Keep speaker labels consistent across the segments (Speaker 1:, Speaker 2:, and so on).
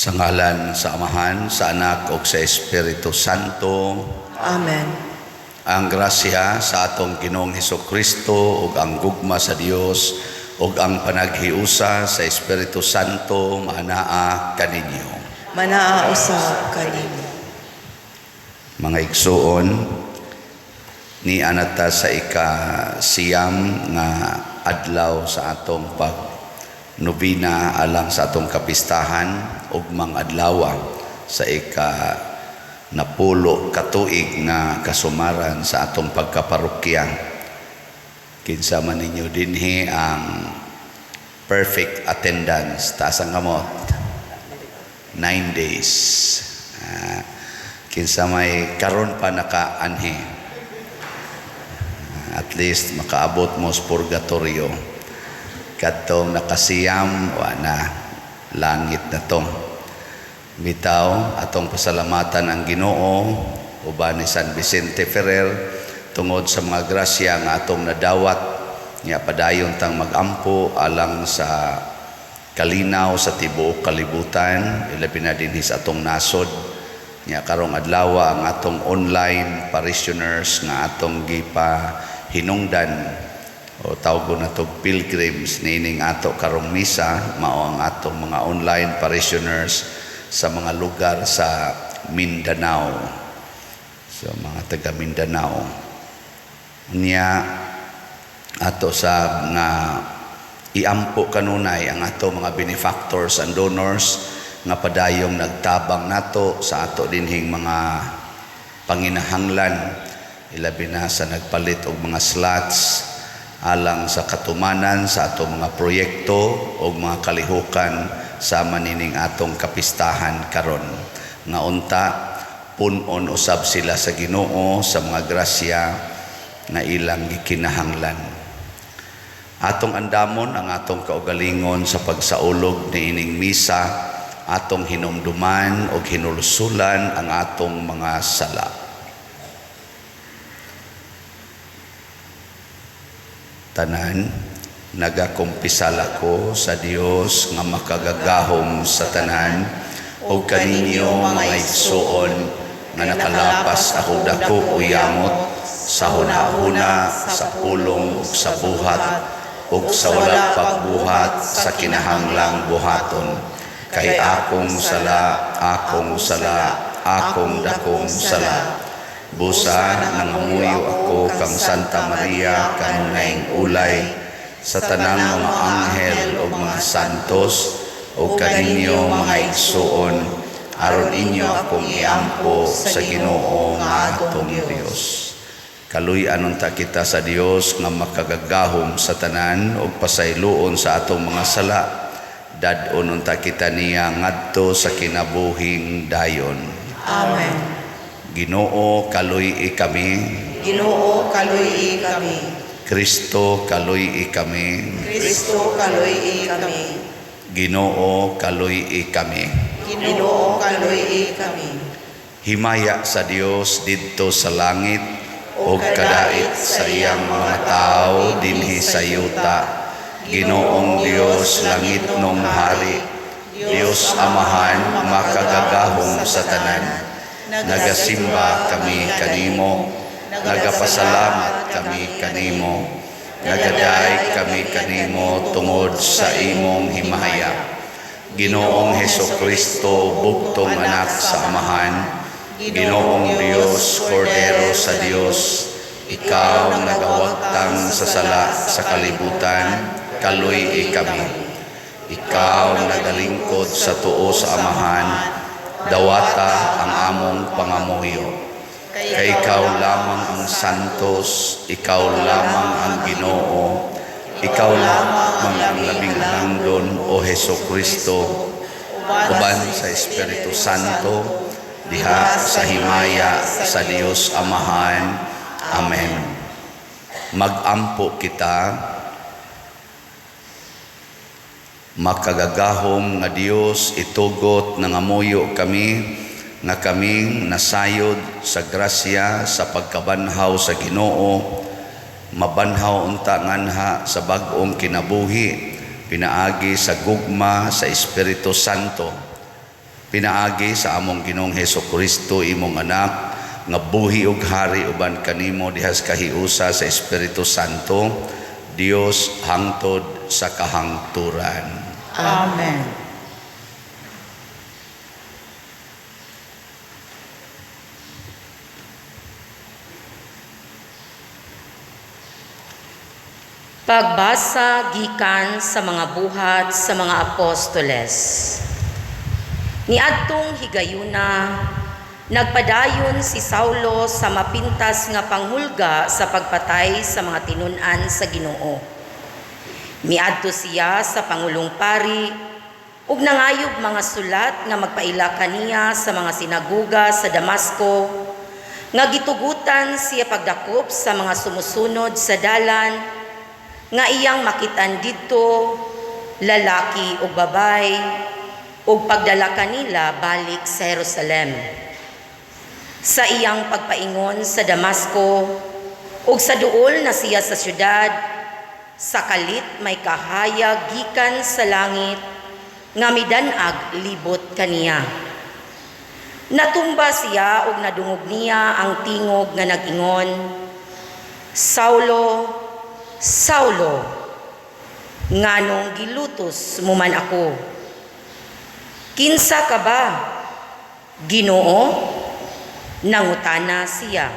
Speaker 1: Sa ngalan sa Amahan, sa Anak ug sa Espiritu Santo.
Speaker 2: Amen.
Speaker 1: Ang grasya sa atong Ginoong Hesukristo ug ang gugma sa Dios ug ang panaghiusa sa Espiritu Santo manaa kaninyo.
Speaker 2: Manaa usab kanimo.
Speaker 1: Mga igsuon, ni anata sa ika-siyam nga adlaw sa atong pag-nobina alang sa atong kapistahan ug mga adlaw sa ika-napulo katuig nga kasumaran sa atong pagkaparokya. Kinsa man ninyo dinhi ang perfect attendance, taas ang kamot. 9 days. Kinsa may karon pa nakaanhi. At least makaabot mo sa purgatorio. Katong nakasiyam, na langit na to. Bitaw, atong pasalamatan ang Ginoo, uban ni San Vicente Ferrer, tungod sa mga grasya nga atong nadawat, nga padayon tang magampo alang sa kalinaw sa tibuok kalibutan, ilabi na din sa atong nasod. Nga karong adlaw ang atong online parishioners nga atong gipa hinungdan o tawgo na to pilgrims nining ato karong misa, mao ang atong mga online parishioners sa mga lugar sa Mindanao, sa mga taga Mindanao. Niya ato sa nga iampo kanunay ang ato mga benefactors and donors nga padayong nagtabang nato sa ato dinhing mga panginahanglan, ilabi na sa nagpalit og mga slots alang sa katumanan sa ato mga proyekto o mga kalihukan sa manining atong kapistahan karon. Nga unta punon usab sila sa Ginoo sa mga grasya na ilang gikinahanglan. Atong andamon ang atong kaugalingon sa pagsaulog ni ining misa, atong hinumduman o hinulusulan ang atong mga sala. Tanan, nagakumpisal ako sa Dios nga makagagahom sa tanan o kaninyo mga igsuon nga nakalapas ako dako uyamot sa hunahuna, sa pulong ug sa buhat ug sa wala pagbuhat sa kinahanglang buhaton. Kay akong sala, akong dakong sala. Busa nangamuyo ako kang Santa Maria kanunayng ulay, sa tanang mga anghel o mga santos, o kaninyo mga igsuon, aron inyo akong iampo sa Ginoo nga atong Dios. Kaluy-an unta kita sa Dios nga makagagahom sa tanan o pasayloon sa atong mga sala. Dadon unta kita niya ngadto sa kinabuhing dayon.
Speaker 2: Amen.
Speaker 1: Ginoo kaluy-i kami.
Speaker 2: Ginoo kaluy-i kami.
Speaker 1: Kristo kaluy-i kami.
Speaker 2: Kristo kaluy-i kami.
Speaker 1: Ginoo kaluy-i kami.
Speaker 2: Ginoo kaluy-i kami.
Speaker 1: Himaya sa Dios didto sa langit o kadait sa iyang mga tao dinhi sa yuta. Ginoong Dios langit nung hari, Dios Amahan makagagahom sa tanan. Nagasimba kami kanimo, nagapasalamat kami kanimo, nagaday kami kanimo tungod sa imong himaya. Ginoong Hesukristo bugtong anak sa Amahan, Ginoong Dios, Kordero sa Dios, ikaw nagawagtang sa sala sa kalibutan, kaluy-i kami. Ikaw nagalingkod sa tuo sa Amahan, dawata ang among pangamuyo. Kay ikaw lamang ang santos, ikaw lamang ang Ginoo, ikaw lamang ang labing langdon o Hesukristo, uban sa Espiritu Santo, diha sa himaya sa Dios Amahan. Amen. Magampo kita. Makagagahom nga Dios, itugot nangamuyo kami nga kaming nasayod sa grasya sa pagkabanhaw sa Ginoo, mabanhaw unta nganha sa bag-ong kinabuhi, pinaagi sa gugma sa Espiritu Santo. Pinaagi sa among Ginoong Hesukristo imong anak nga buhi ug hari uban kanimo dihas kahiusa sa Espiritu Santo, Dios hangtod sa kahangturan.
Speaker 2: Amen.
Speaker 3: Pagbasa gikan sa mga buhat sa mga apostoles. Niadtong higayuna, nagpadayon si Saulo sa mapintas nga panghulga sa pagpatay sa mga tinun-an sa Ginoo. Miadto siya sa Pangulong Pari ug nangayog mga sulat nga magpaila kaniya sa mga sinaguga sa Damasco nga gitugutan siya pagdakop sa mga sumusunod sa dalan nga iyang makitan didto lalaki ug babay ug pagdala kanila balik sa Jerusalem. Sa iyang pagpaingon sa Damasco ug sa duol na siya sa syudad, sa kalit may kahayag gikan sa langit nga midan-ag libot kaniya. Natumba siya ug nadungog niya ang tingog nga nag-ingon, Saulo, Saulo, nganong gilutos mo man ako? Kinsa ka ba? Ginoo? Nangutana siya.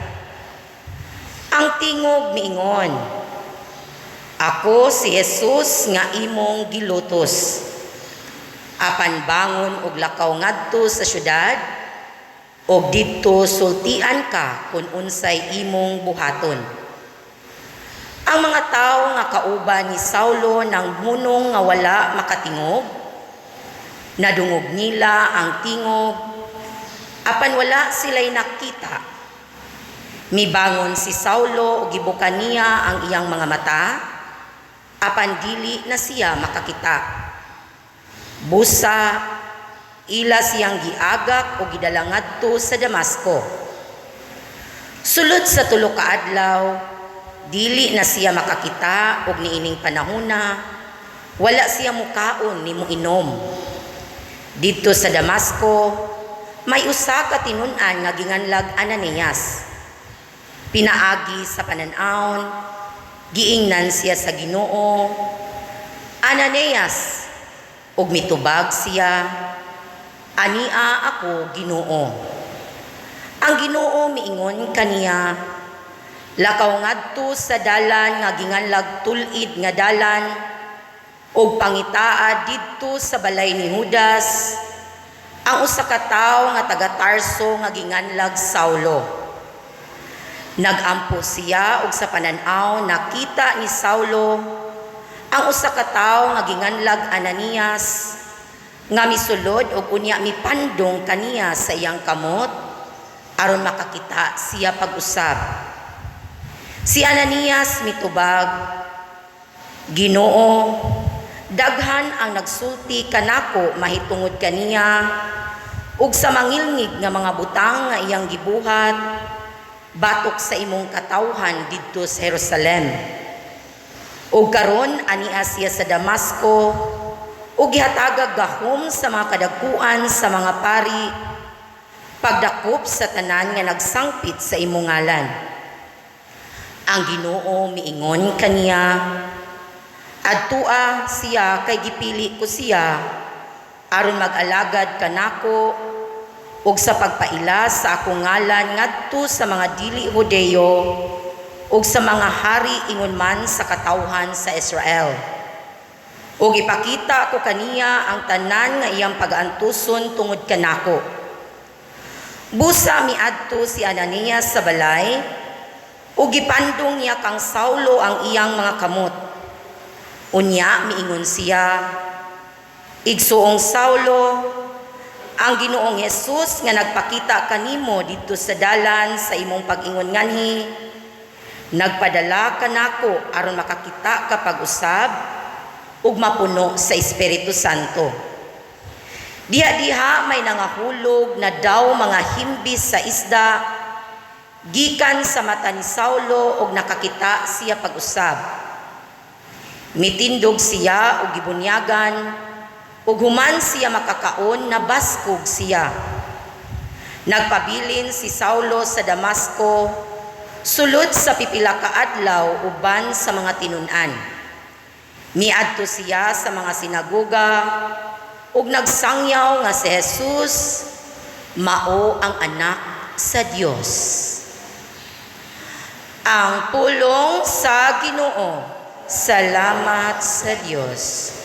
Speaker 3: Ang tingog miingon, ako si Jesus nga imong gilutos. Apan bangon og lakaw ngadto sa syudad, og didto sultian ka kung unsay imong buhaton. Ang mga tao nga kauban ni Saulo nang hunong nga wala makatingog, nadungog nila ang tingog, apan wala sila'y nakita. Mibangon si Saulo ug gibukan niya ang iyang mga mata, apan dili na siya makakita. Busa, ila siyang giagak o gidala ngadto sa Damasco. Sulod sa tulo ka adlaw, dili na siya makakita og niining panahona, wala siya mukaon ni muinom. Dito sa Damasco, may usa ka tinun-an nga ginganlag Ananias. Pinaagi sa panan-awon, giingnan siya sa Ginoo, Ananias, ug mitubag siya, ania ako Ginoo. Ang Ginoo miingon kaniya, lakaw ngadto sa dalan nga ginganlag tulid nga dalan ug pangitaa didto sa balay ni Judas ang usa ka tawo nga taga Tarso nga ginganlag Saulo. Nagampo siya ug sa panan-aw nakita ni Saulo ang usa ka tawo nga ginganlag Ananias nga misulod ug unya mipandong kaniya sa iyang kamot aron makakita siya pag-usab. Si Ananias mitubag, Ginoo, daghan ang nagsulti kanako mahitungod kaniya ug sa mangilngig nga mga butang nga iyang gibuhat batok sa imong katawhan didto sa Jerusalem. Ug karon ania siya sa Damasco ug gihatagag gahom sa mga kadagkuan sa mga pari pagdakop sa tanan nga nagsangpit sa imong ngalan. Ang Ginoo miingon kaniya, adtua siya kay gipili ko siya aron mag-alagad kanako ug sa pagpaila sa akong ngalan ngadto sa mga dili Hudeyo ug sa mga hari ingon man sa katawhan sa Israel. Ug ipakita ko kaniya ang tanan nga iyang pag-antuson tungod kanako. Busa miadto si Ananias sa balay ug gipandong niya kang Saulo ang iyang mga kamot. Unya miingon siya, igsuong Saulo, ang Ginoong Jesus nga nagpakita kanimo dito sa dalan sa imong pag-ingon nganhi, nagpadala kanako aron makakita ka pag-usab ug mapuno sa Espiritu Santo. Diha-diha may nangahulog na daw mga himbis sa isda gikan sa mata ni Saulo ug nakakita siya pag-usab. Mitindog siya ug gibunyagan ug human siya makakaon nabaskog siya. Nagpabilin si Saulo sa Damasco sulod sa pipila ka adlaw uban sa mga tinun-an. Miadto siya sa mga sinagoga ug nagsangyaw nga si Jesus mao ang anak sa Dios. Ang pulong sa Ginoo. Salamat sa Diyos.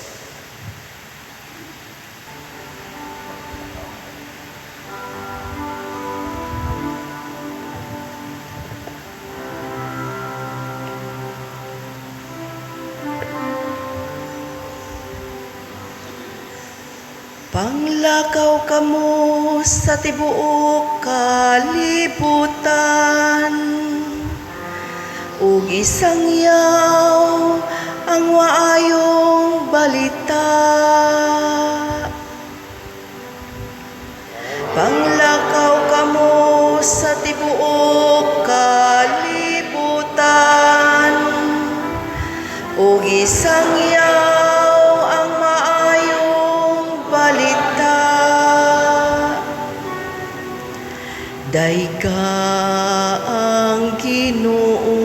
Speaker 2: Panglakaw kamo sa tibuok kalibutan, ug isangyaw ang waayong balita. Panglakaw kamo sa tibuok kalibutan, ug isangyaw ang maayong balita. Dayga ang Ginoo,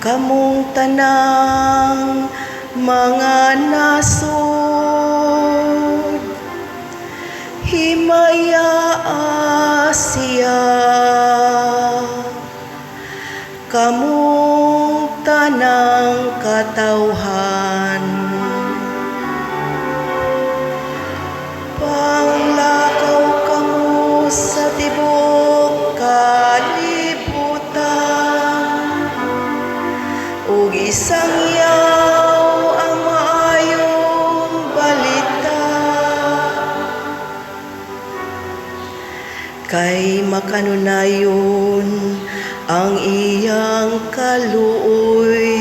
Speaker 2: kamong tanang mga nasod, himaya siya, kamong tanang katawhan. Panglakaw kamo sa tibuok kalibutan, ug isangyaw ang maayong balita. Kay makanunayon ang iyang kaluoy,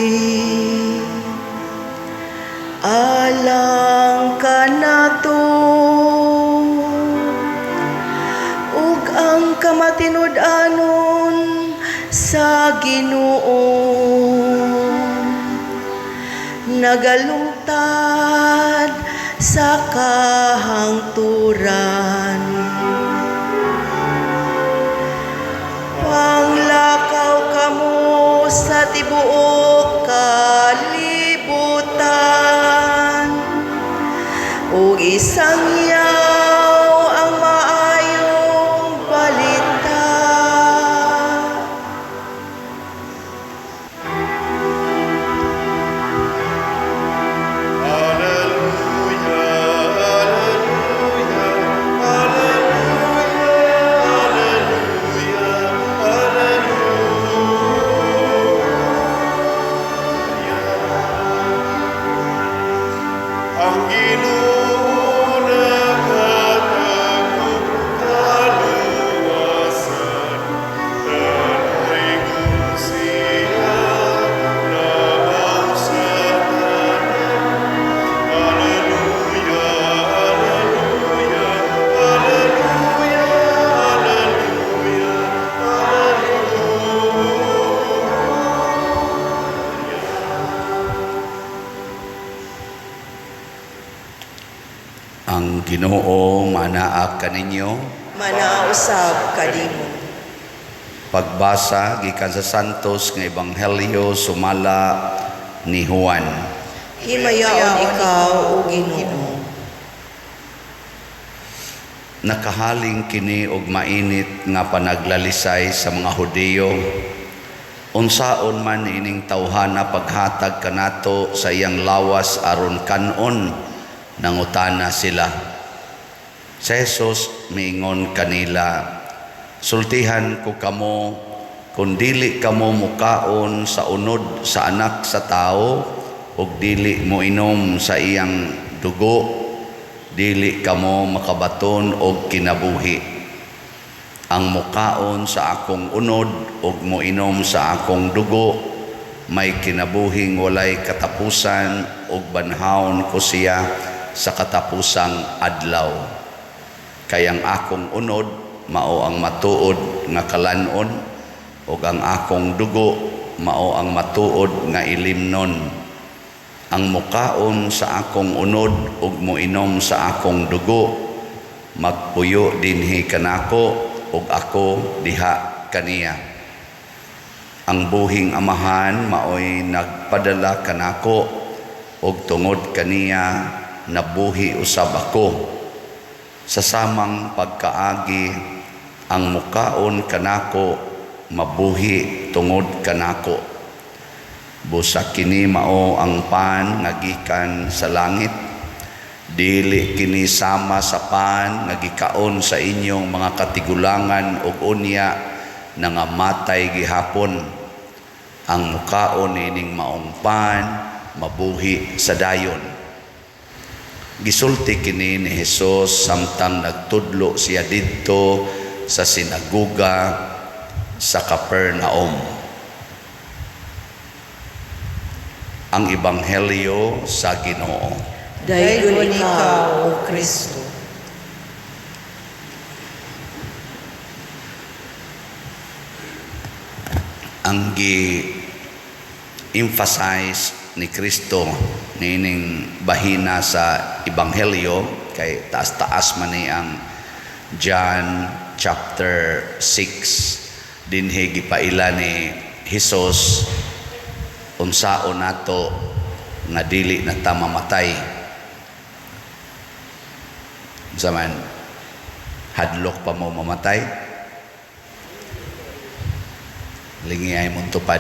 Speaker 2: alang kanato, ug ang kamatinud-anon sa Ginoo nagalungtad sa kahangturan. Panglakaw kamo sa tibuok kalibutan, ug isangyaw ang maayong balita.
Speaker 4: Ang Ginoo naghatag kaluwasan, tanay kung siya nabaw sa tanan. Alleluia, alleluia, alleluia, alleluia,
Speaker 1: Ang Ginoo manaak kaninyo.
Speaker 2: Manausab kadimo.
Speaker 1: Pagbasa gikan sa Santos nga Ebanghelyo sumala ni Juan.
Speaker 2: Himayaon ikaw, O Ginoo.
Speaker 1: Nakahaling kini og mainit nga panaglalisay sa mga Hudiyo. Unsaon man ining tawhana paghatag kanato sa iyang lawas aron kanon, nangutana sila. Si Jesus miingon kanila, sultihan ko kamo, kung dili kamo mukaon sa unod sa anak sa tao, ug dili mo inom sa iyang dugo, dili kamo makabaton og kinabuhi. Ang mukaon sa akong unod ug mo inom sa akong dugo, may kinabuhing walay katapusan ug banhawon ko siya sa katapusang adlaw. Kayang akong unod mao ang matuod nga kalanon, ug ang akong dugo mao ang matuod nga ilimnon. ang mukaon sa akong unod ug moinom sa akong dugo magpuyo dinhi kanako ug ako diha kaniya. Ang buhing amahan maoy nagpadala kanako ug tungod kaniya nabuhi usab ako. Sa samang pagkaagi ang mukaon kanako mabuhi tungod kanako. Busa kini mao ang pan nga gikan sa langit. Dili kini sama sa pan nga gikaon sa inyong mga katigulangan ug unya nangamatay gihapon. Ang mukaon ining maong pan mabuhi sa dayon. Gisulti kini ni Hesus samtang nagtudlo siya didto sa sinaguga sa Capernaum. Ang Ebanghelyo sa Ginoo.
Speaker 2: Daygon ikaw, O Kristo.
Speaker 1: Ang gi-emphasize ni Kristo nining bahina sa Ebanghelyo kay taas-taas man ni ang John chapter 6 dinhi gipaila ni Hesus unsaon nato nga dili na ta mamatay. Zaman hadlok pa mo mamatay. Lingi ay mong tupad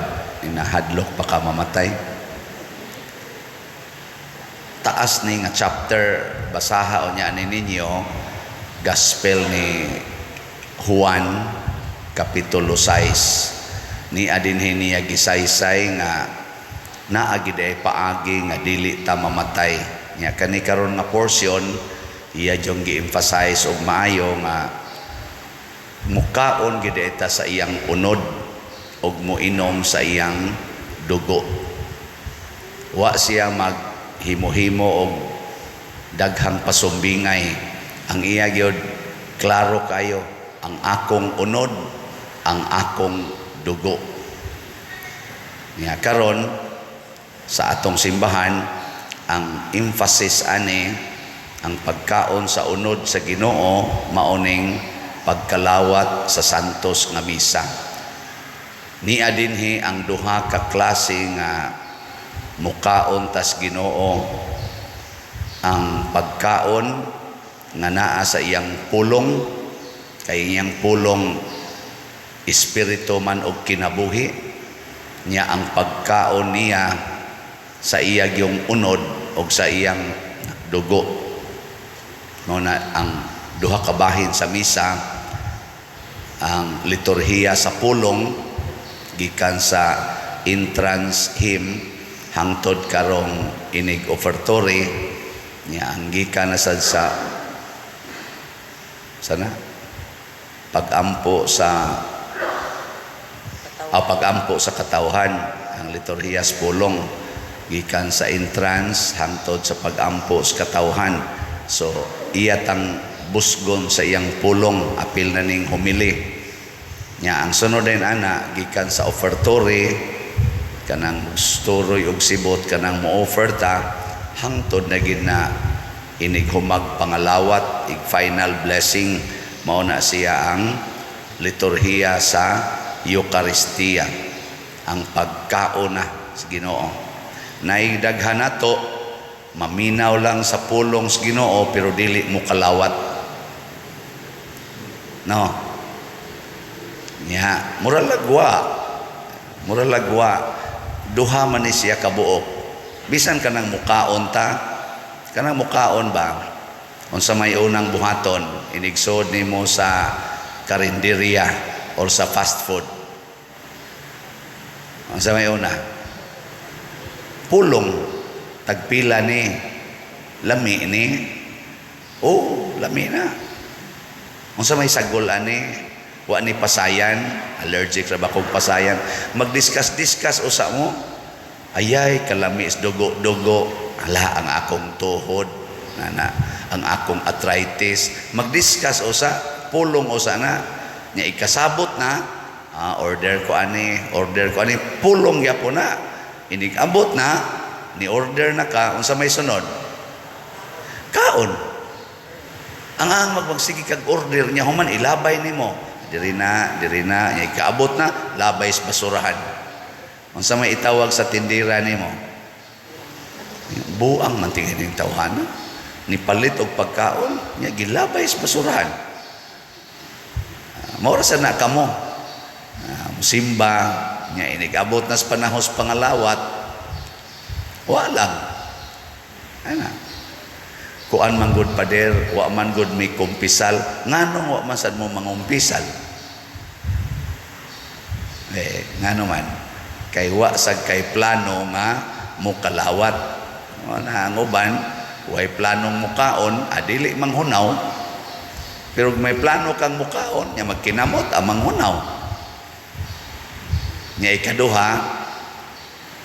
Speaker 1: na hadlok pa ka mamatay. Taas ni nga chapter basaha o niya ninyo Gospel ni Juan kapitulo 6 ni adinhi niya gisaysay nga naagid ay paagi nga dili ta mamatay. Nya kani karon nga portion iya jong gi-emphasize og maayo nga mukaon gid ta sa iyang unod og moinom sa iyang dugo. Wa siya maghimo-himo og daghang pasumbingay. Ang iya gyud klaro kayo, ang akong unod, ang akong dugo. Nya karon sa atong simbahan ang emphasis ani ang pagkaon sa unod sa Ginoo maoning pagkalawat sa santos nga misa. Niya dinhi ang duha ka klase nga mukaon tas Ginoo, ang pagkaon nga naa sa iyang pulong kay iyang pulong espiritu man og kinabuhi niya, ang pagkaon niya sa iya gyung unod og sa iyang dugo. Mao na ang duha ka bahin sa misa, ang liturhiya sa pulong gikan sa entrance hymn hangtod karong inig offertory niya, ang gikan na sa sana pagampo sa pagampo sa katawhan, ang liturhiya sa pulong gikan sa entrance hangtod sa pagampo sa katawhan. So iyatang busgon sa iyang pulong apil na ning humili nya. Ang sunod din ana gikan sa offertory kanang sturoy og sibot kanang mo-offerta hangtod na gid na inig humag pangalawat ig final blessing. Mao na siya ang liturhiya sa Eucharistia, ang pagkaon na sa Ginoo. Naidaghan nato maminaw lang sa pulong sa Ginoo pero dili mo kalawat. No. Nya, mura lagwa. Duha man ni siya kabuok. Bisan kanang mukaon ta, kanang mukaon ba? Unsa may unang buhaton, inigsod nimo sa karinderya or sa fast food. Unsa may una? Pulong tagpila ni lami ni. Oh, lami na. Unsa may sagol ani? Wa ni pasayan, allergic ra ba kog pasayan. Magdiskas-diskas usa mo. Ayay kalami is dugo-dugo. Ala ang akong tuhod, nana, ang akong arthritis. Magdiskas usa, pulong usa na. Nya ikasabot na, order ko ani, pulong gyapon na. Inig abot na, ni order na ka, unsa may sunod? Kaon. Ang magmagsige kag order niya, human ilabay nimo. Diri na, nya ikaabot na, labay sa basurahan. Unsa may itawag sa tindira nimo? Buang man tingin ning tawhana. Ni palit og pagkaon, nya gilabay sa basurahan. Mao ra sa na kamo. Musimba, nya inigabot na sa panahos pangalawat. Walang. Ana. Kuan man gud pader, wa man gud may kumpisal, nganong wa man sad mo mangumpisal. Ngano man kay wa sad kay plano nga mo kalawat. Na ang uban, way planong mukaon, adili manghunaw. Pero may plano kang mukaon, nya magkinamot ang manghunaw. Nya ikaduha,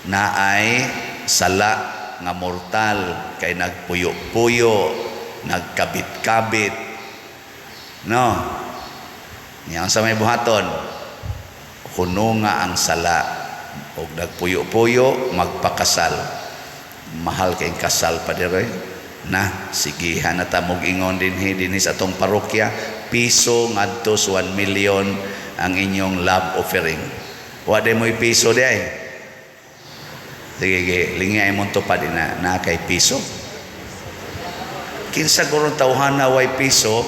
Speaker 1: naay sala nga mortal kay nagpuyo-puyo, nagkabit-kabit. No. Nya sa may buhaton, kuno nga ang sala og nagpuyo-puyo magpakasal. Mahal kay kasal pa dire. Na sige hanata mog ingon dinhi sa atong parokya, piso ngadto sa 1 million ang inyong love offering. Wa day mo'y piso di ay. Sige, lingay mo tupad na kay piso. Kinsa gurong tawhana way piso,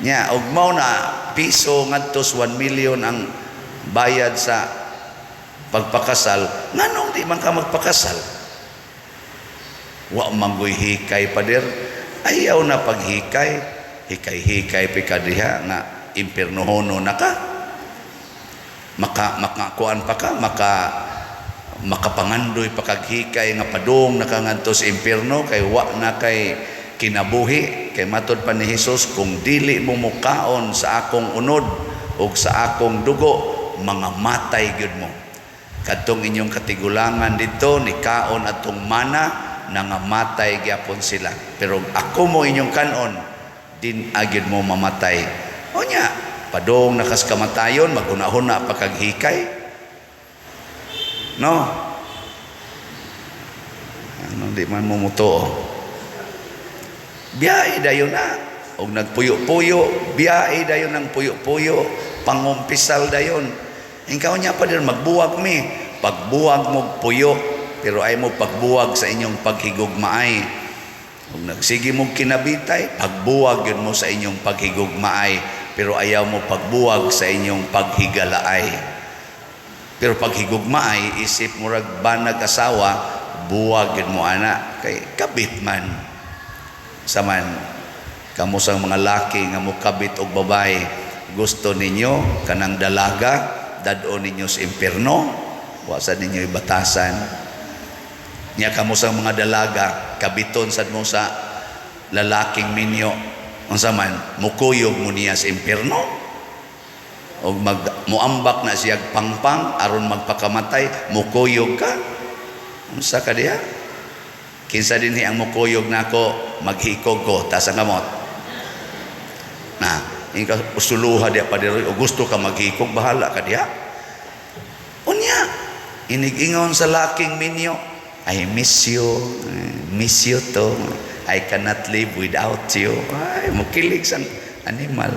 Speaker 1: nya og mao na piso ngadto sa 1 million ang bayad sa pagpakasal. Nganong di man ka magpakasal? Wa manggoy hikay pader. Ayaw na paghikay, hikay-hikay pikadiha nga impiernohono na ka. Makakuan pa ka, makapangandoy pakaghikay nga padung nakangadto sa impierno kay wa na kay kinabuhi. Kay matod pa ni Hesus, kung dili mo mukaon sa akong unod o sa akong dugo, mga matay gyud mo. Kadtong inyong katigulangan dito ni kaon atong mana, nangamatay gyapon sila. Pero ako mo inyong kanon, din agid mo mamatay. O nya, padong nakas kamatayon, magunahon na pakaghikay. No? Ano di man mo muto. Biyay dayon na. Og nagpuyo-puyo, biyay dayon ng puyo-puyo, pangumpisal dayon. Ikaw niya pa din magbuwag mi. Pagbuwag mo puyo, pero ay mo pagbuwag sa inyong paghigugmaay. Kung nagsige mo kinabitay, pagbuwag yun mo sa inyong paghigugmaay, pero ayaw mo pagbuwag sa inyong paghigalaay. Pero paghigugmaay, isip mo ragbanag asawa, buwag yun mo ana, kay kabit man. Saman, kamo sang mga laki nga mo kabit og babae, gusto ninyo kanang dalaga, dadon ninyo sa impierno, wasa ninyo ibatasan. Nya kamo sa mga dalaga, kabiton sad mo sa lalaking minyo, unsa man mukuyog mo niya sa impierno o muambak na siya pangpang aron magpakamatay, mukuyog ka. Unsa ka diha? Kinsa dinhi ang mukuyog nako, maghikog ko ta sa kamot. Na, inka usuluha diha pa diri o gusto ka maghikog, bahala ka diha. Unya, inig-ingon sa laking minyo, I miss you to, I cannot live without you. Ay, mukilig sang animal.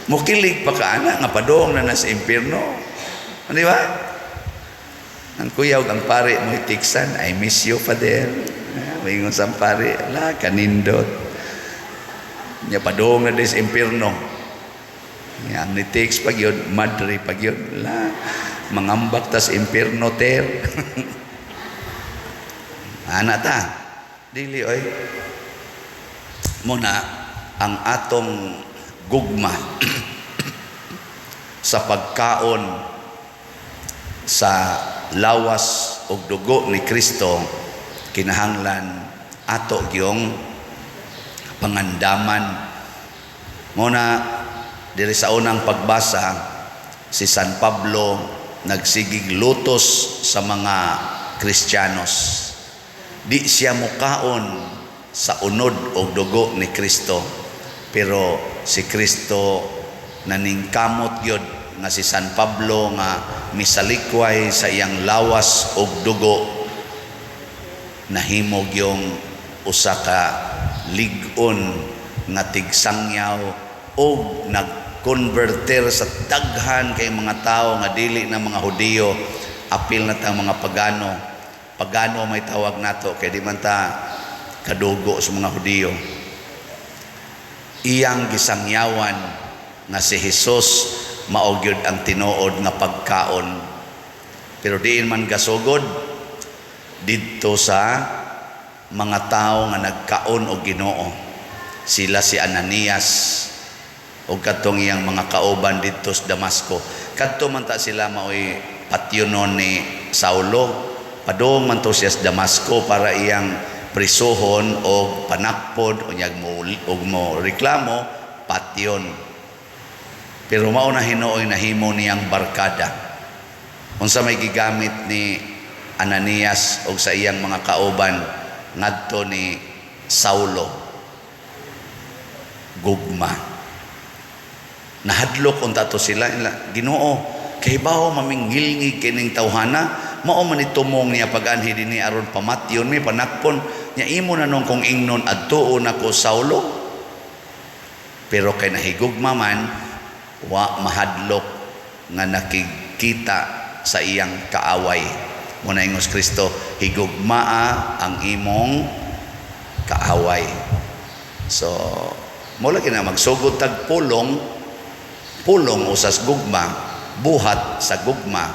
Speaker 1: Mukilig pa ka ana, nga padong na nasa impierno. Di ba? Ang kuyaw, ang pare mo itiksan, I miss you, Father. Mayingon sa pare, ala, kanindot. Nya padong na des impierno. Nya, ang nitiks pag yun, madri pag yun, ala, mangambak tas impierno ter. Ana ta, dili oy. Muna ang atong gugma sa pagkaon sa lawas ug dugo ni Kristo, kinahanglan ato gyung pangandaman. Muna diri sa unang pagbasa, si San Pablo nagsigig lutos sa mga Kristiyanos. Di siya mukaon sa unod o dugo ni Kristo, pero si Kristo naningkamot yun nga si San Pablo nga misalikway sa iyang lawas og dugo, nahimog yung usa ka lig-on nga tigsangyaw og nagkonverter sa daghan kay mga tao nga dili na mga Hudiyo, apil na tang mga pagano. Pagano may tawag nato kay di man ta kadugo sa mga Hudiyo. Iyang gisangyawan nga si Jesus mao gyud ang tinuod nga pagkaon, pero diin man gasugod didto sa mga tao nga nagkaon og Ginoo. Sila si Ananias ug katong iyang mga kauban didto sa Damasco. Kadto man ta sila maoy patyonon ni Saulo, padung man to siya sa Damasco para iyang prisuhon o panakpod o mo reklamo patyon. Pero mao na hinuoy nahimo niyang barkada. Unsa may gigamit ni Ananias o sa iyang mga kauban ngadto ni Saulo? Gugma. Nahadlok unta to sila, Ginoo, kay bawo mamingilngig kining tawhana, mao man itumong niya pag-anhi dinhi aron pamatyon mi panakpon nya imo na nung kung ingnon adtuo nako Saulo. Pero kay nahigugma man, wa mahadlok nga nakikita sa iyang kaaway. Muna ingos Kristo, higugmaa ang imong kaaway. So mo lagi na magsugod tag pulong usas gugma, buhat sa gugma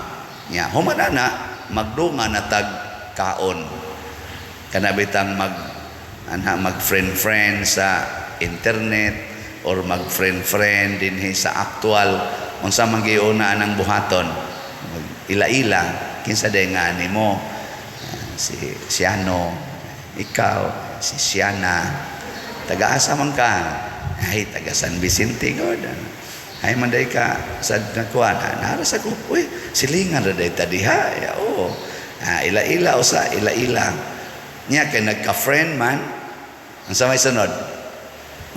Speaker 1: nya human ana magdunga na tag kaon. Kanabitang mag friend sa internet or mag friend dinhi sa actual unsa man giuna anang buhaton, ila-ila kinsa day nga nimo, si Siano, ikaw si Siana, taga-asa man ka, ay taga San Vicente god, ay manday ka sa nakuan nara sa ko, uy silingan ra day tadiha ya, oo, ila-ila usa ila-ila nya kay nagka-friend man, ang sa may sunod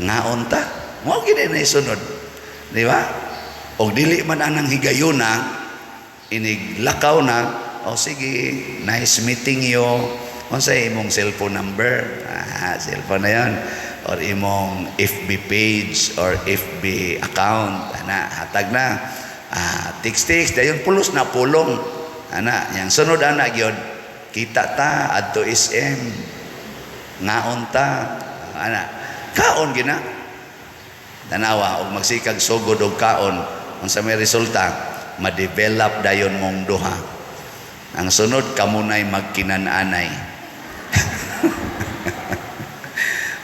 Speaker 1: ngaon ta mo gid na isunod, di ba? Og dili man anang higayuna iniglakaw na, o sige, nice meeting you, unsay imong cellphone number, cellphone na yon, or imong FB page or FB account, ana hatag na, text dayon pulos na pulong, ana yang sunod ana gyud kita ta adto SM ngaon ta, ana kaon gina tanawa og magsikag sugod og kaon, unsa may resulta ma-develop dayon mong duha. Ang sunod kamunay magkinananay.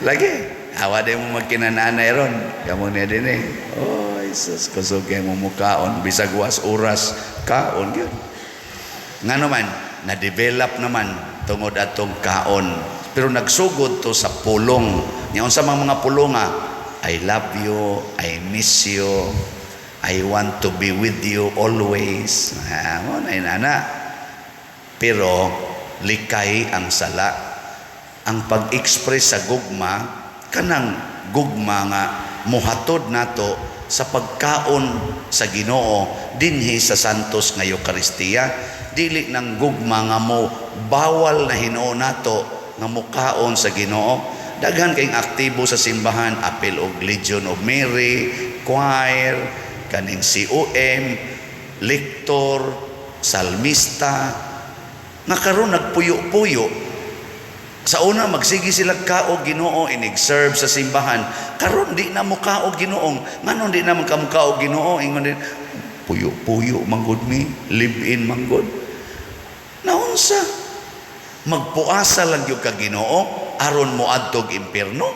Speaker 1: Lagi awa day mo magkinananay ron kamunay din eh, oh Jesus kusog kay mo mukaon bisag was oras kaon gyud ngano man na-develop naman tungod atong kaon, pero nagsugod to sa pulong. Nya unsa mang mga pulonga, I love you, I miss you, I want to be with you always. Mo na inana. Pero likay ang sala. Ang pag-express sa gugma, kanang gugma nga muhatod nato sa pagkaon sa Ginoo dinhi sa santos nga Eucharistia. Dili nang gugma nga mo bawal na Hinuo nato nga mukaon sa Ginoo. Daghan kayong aktibo sa simbahan, apil og Legion of Mary, choir, kaning COM, lector, salmista, nga karon nagpuyo-puyo. Sa una magsigi sila kaog Ginoo, inig-serve sa simbahan. Karon di na mo kaog Ginoo. Nganon di na man ka mo kaog Ginoo, ingon din puyo-puyo manggod mi, live-in manggod. Naunsa magpuasa lang yung ka Ginoo aron mo adtog impierno.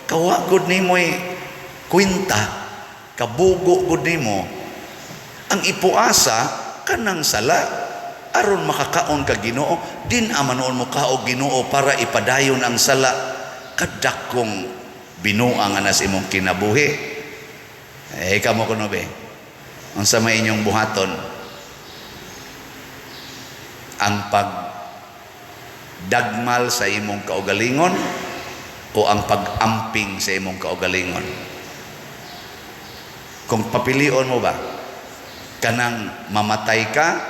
Speaker 1: Kawagod nimoy kwenta, kabugo gud nimo ang ipuasa kanang sala aron makakaon ka Ginoo, din amanon mo kaog Ginoo para ipadayon ang sala kadakong binuang anas imong kinabuhi. Kamo kuno be, unsa may inyong buhaton? Ang pagdagmal sa imong kaugalingon o ang pag-amping sa imong kaugalingon? Kung papilion mo ba, kanang mamatay ka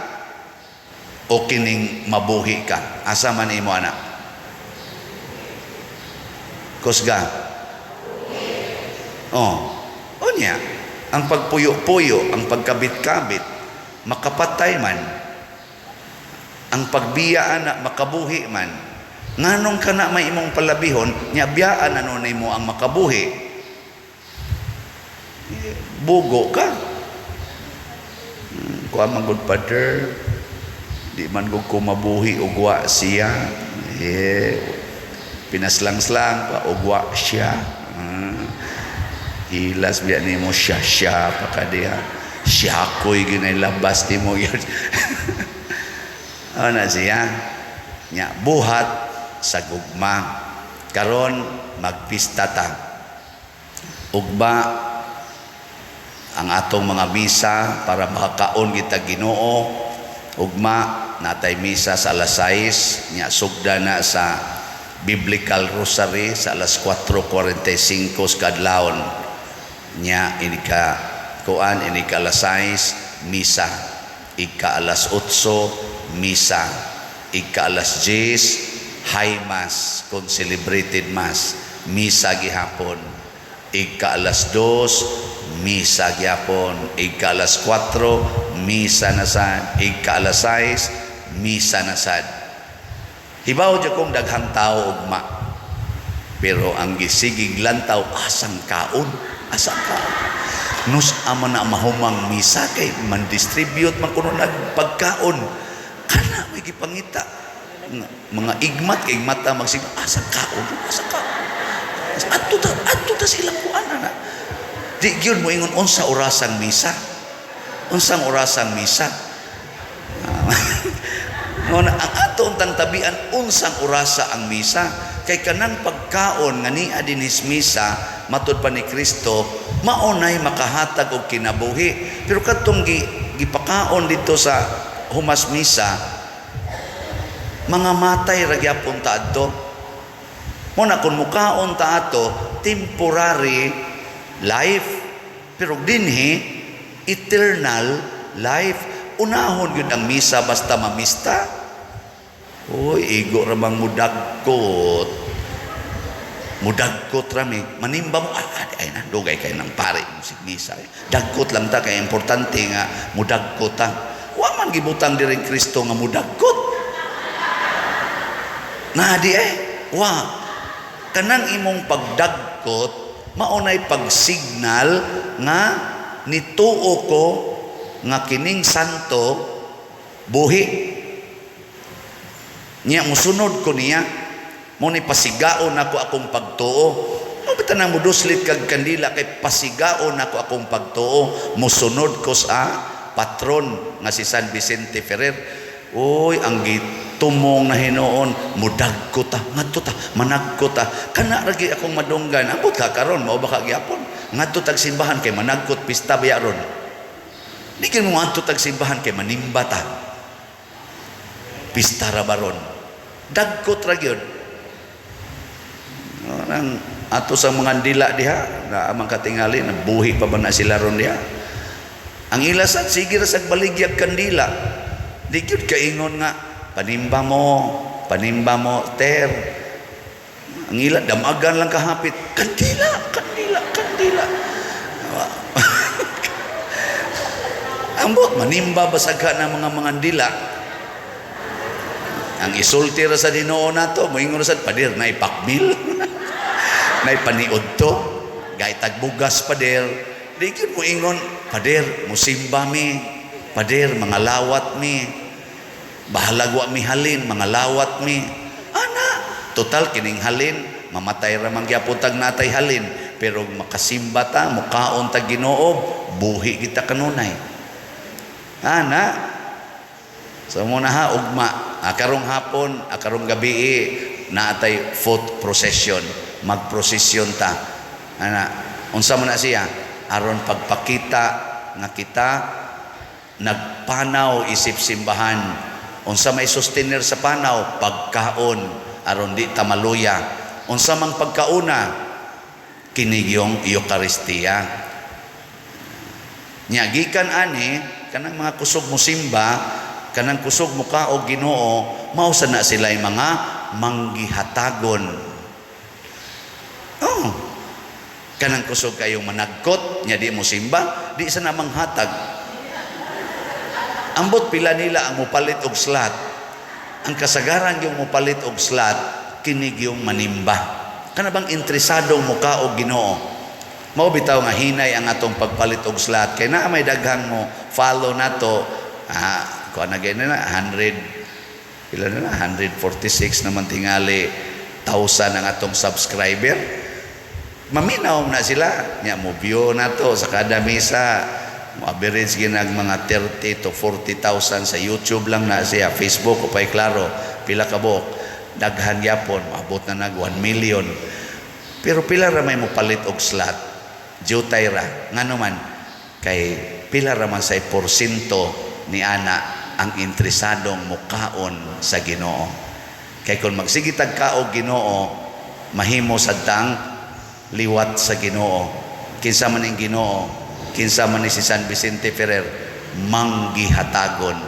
Speaker 1: o kining mabuhi ka? Asa man imo ana? Kusga. Unya, ang pagpuyo-puyo, ang pagkabit-kabit, makapatay man. Ang pagbiyaan na makabuhi man. Nganong ka na may imong palabihon, nya biyaan ano nimo ang makabuhi. Bugo ka. Kuha man gud Father, di man gud ko mabuhi ugwa siya. Pinaslang-slang pa ugwa siya. Hilas biya nimo siya pa ka diha. Siya ko'y ginilabas nimo yun. Ano siya? Nya buhat sa gugma. Karon magpista ta. Ugba ang atong mga misa para makakaon kita Ginoo. Ugma natay misa sa alas 6, nya sugda na sa Biblical Rosary sa alas 4:45 kadlawon. Nya inika alas 6 misa, ika alas 8 misa, ika alas 10 high mass kung celebrated mass, misa gihapon, ika alas 2 misa gihapon, ika alas 4 misa na sad, ika alas 6 misa na sad. Hibaw dyan kong daghang tao ugma, pero ang gisigig lantaw asang kaon. Nus ama na mahumang misa kay man-distribute man kuno nagpagkaon. Kana may gipangita. Mga igmat kay mata magsig asang kaon. Adto ta silang kuana na. Di gyud mo ingon unsa orasang misa. Unsang orasang misa? Ang atong tabian unsang orasa ang misa. Kay kanang pagkaon nga niya dinis misa matud pa ni Kristo maunay makahatag og kinabuhi. Pero katong gipakaon dito sa humas misa, mga matay ra gyapon ta adto. Mo na kun mukaon ta ato temporary life, pero dinhi eternal life. Unahon yun ang misa basta mamista. Uy, igo ramang mudagkot. Mudagkot rami. Manimba mo, ay na, dugay kayo ng pare. Musik misa. Dagkot lang ta, kaya importante nga, mudagkot ta. Wa man gibutang diring Kristo nga mudagkot. Nadi wa. Kanang imong pagdagkot, maunay pagsignal nga nituo ko nga kining santo buhi. Niya musunod ko niya, mo ni pasigaon ako akong pagtuo. Mo bitaw nang muduslit kag kandila kay pasigaon ako akong pagtuo, musunod ko sa patron nga si San Vicente Ferrer. Uy, ang gitumong na hinuon, mudagko ta, ngadto ta, managko ta. Kana ra gi akong madunggan. Ambot ka karon mao ba ka gyapon? Ngadto tag simbahan kay managkot pista biya ron. Di kin mo ngadto tag simbahan kay manimba ta. Pista ra baron. Dagkot ra gyud. Nang ato sa mga dila diha, na amang katingali nabuhi pa ba na sila ron diha. Ang ilasan sige ra sag baligyag kandila. Di gyud kaingon nga panimba mo ter. Ang ila damagan lang kahapit, kandila. Ambot manimba basag ka ng mga dila. Ang isulti ra sa Ginoo nato, moingon sa pader na ipakbil. Na ipaniud to, gay tagbugas pader. Di gyud mo ingon, pader musimba mi, pader mga lawat mi. Bahalagwa mi halin, mga lawat mi. Ana, total kining halin, mamatay ra man gyapon tag natay halin, pero makasimba ta, mukaon ta Ginoo, buhi kita kanunay. Ana, so muna ha, ugma, karong hapon, karong gabi, naatay foot procession, magprosesyon ta. Ana, unsa man na siya, aron pagpakita nga kita nagpanaw isip simbahan. Unsa may sustainer sa panaw, pagkaon, aron di ta maluya. Unsa mang pagkauna, kinig yung Eucharistia. Nya gikan ani kanang mga kusog mo simba, kanang kusog mo ka o Ginoo, mao sana sila mga manggihatagon. Oh. Kanang kusog kayong managkot, nya di mo simba, di sana manghatag. Ambot pila nila ang mupalit og slat. Ang kasagaran yung mupalit og slat, kinig yung manimba. Kana bang interesadong mo ka og Ginoo? Mao bitaw nga hinay ang atong pagpalit og slat kay naa may daghang mo follow nato kuan na gani na 100 pila na 146 naman tingali 1,000 ang atong subscriber. Maminaw na sila nya mo view nato sa kada misa mo average ginag mga 30 to 40,000 sa YouTube lang na siya, Facebook o pay klaro pila ka buok daghan gyapon maabot na nag 1 million. Pero pila ra may mo palit og slat jutay ra ngano man kay pila ra man say porsyento ni ana ang interesadong mukaon sa Ginoo. Kay kung magsigitag ka og Ginoo mahimo sadtang liwat sa Ginoo. Kinsa man ing Ginoo, kinsa man ni si San Vicente Ferrer, manggihatagon.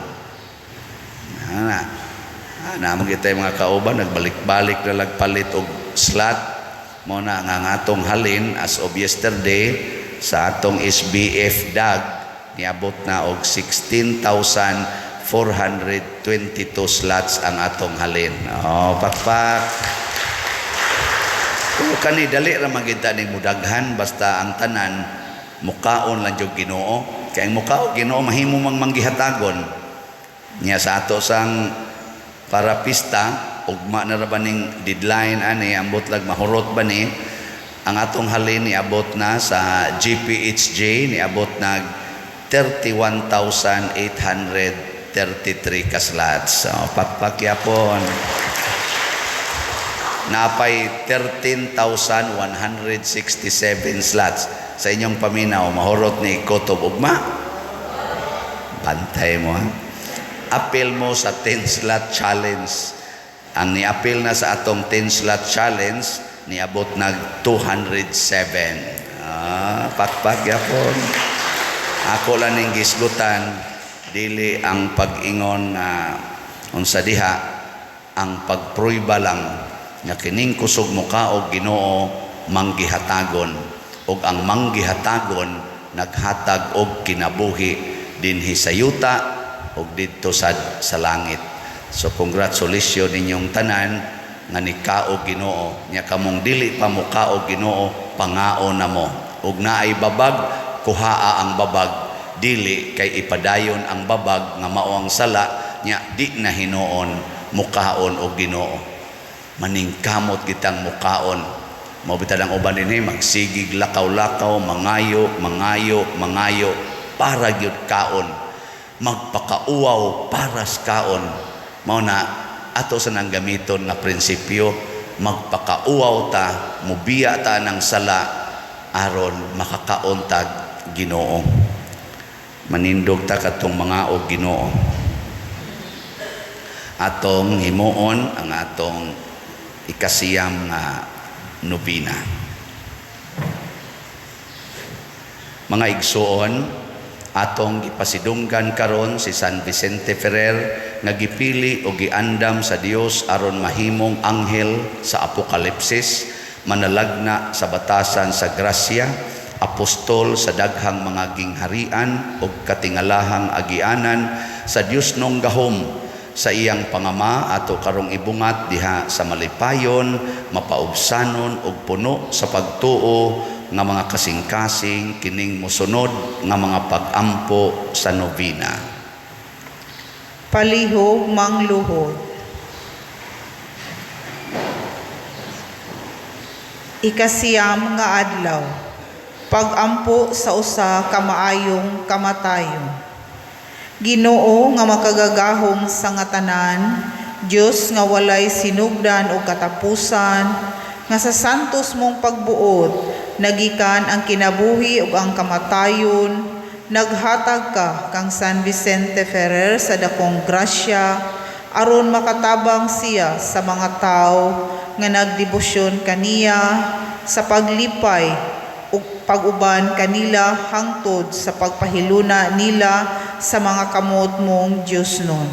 Speaker 1: Ana mo kita mga kauban nagbalik-balik na lagpalit og slat. Mo na nga atong halin as of yesterday sa atong SBF DAG niabot na og 16,422 slots ang atong halin. Oh, pakpak. Kani dali ra magita ning mudaghan basta ang tanan mukaon lang jud Ginoo. Kay ang mukao Ginoo mahimo mang manggihatagon. Nya sa ato sang para pista ugma na ra ba ning deadline ani ambot lag mahurot ba ni ang atong halin ni abot na sa GPHJ ni abot nag 31,833 ka slots. So, pakpakyapon. Napay 13,167 slots sa inyong paminaw mahurot ni Kotob ugma. Bantay mo ha. Appeal mo sa 10 slot challenge. Ang ni-appeal na sa atong 10 slot challenge, niabot nag 207. Pakpak yapon. Ako lang ning gisgutan, dili ang pag-ingon na unsa diha, ang pagpruiba lang nga kining kusog mo ka og Ginoo manggihatagon. Og ang manggihatagon naghatag og kinabuhi dinhi sa yuta og didto sa langit. So congratulations ninyong tanan nga ni kao Ginoo nya kamong dili pa mo kao Ginoo pangao na mo ug naay babag kuhaa ang babag dili kay ipadayon ang babag nga mao ang sala nya di na hinuon mukaon og Ginoo maningkamot kitang mukaon mao bitad ang uban dinhi magsigig lakaw-lakaw mangayo para gyud kaon magpakauaw para sa kaon. Mao na ato sa nang gamiton nga prinsipyo magpakauaw ta mubiya ta ng sala aron makakauntag Ginoo. Manindog ta katong mga og Ginoo. Atong himuon ang atong ikasiyam nga nobina. Mga igsuon, atong gipasidunggan karon si San Vicente Ferrer nga gipili o giandam sa Dios aron mahimong anghel sa Apokalipsis, manalagna sa batasan sa grasya, apostol sa daghang mga gingharian ug katingalahang agianan sa Dios nung gahom sa iyang pangama ato karong ibungat diha sa malipayon, mapaubsanon ug puno sa pagtuo nga mga kasing-kasing kining mosunod nga mga pag-ampo sa nobina.
Speaker 2: Palihog mangluhod. Ikasiyam nga adlaw. Pag-ampo sa usa ka maayong kamatayon. Ginoo nga makagagahom sa nga tanan, Dios nga walay sinugdan o katapusan, nga sa santos mong pagbuot nagikan ang kinabuhi ug ang kamatayon, naghatag ka kang San Vicente Ferrer sa dakong grasya aron makatabang siya sa mga tao nga nagdebosyon kaniya sa paglipay ug pag-uban kanila hangtod sa pagpahiluna nila sa mga kamot mong Diyos nun.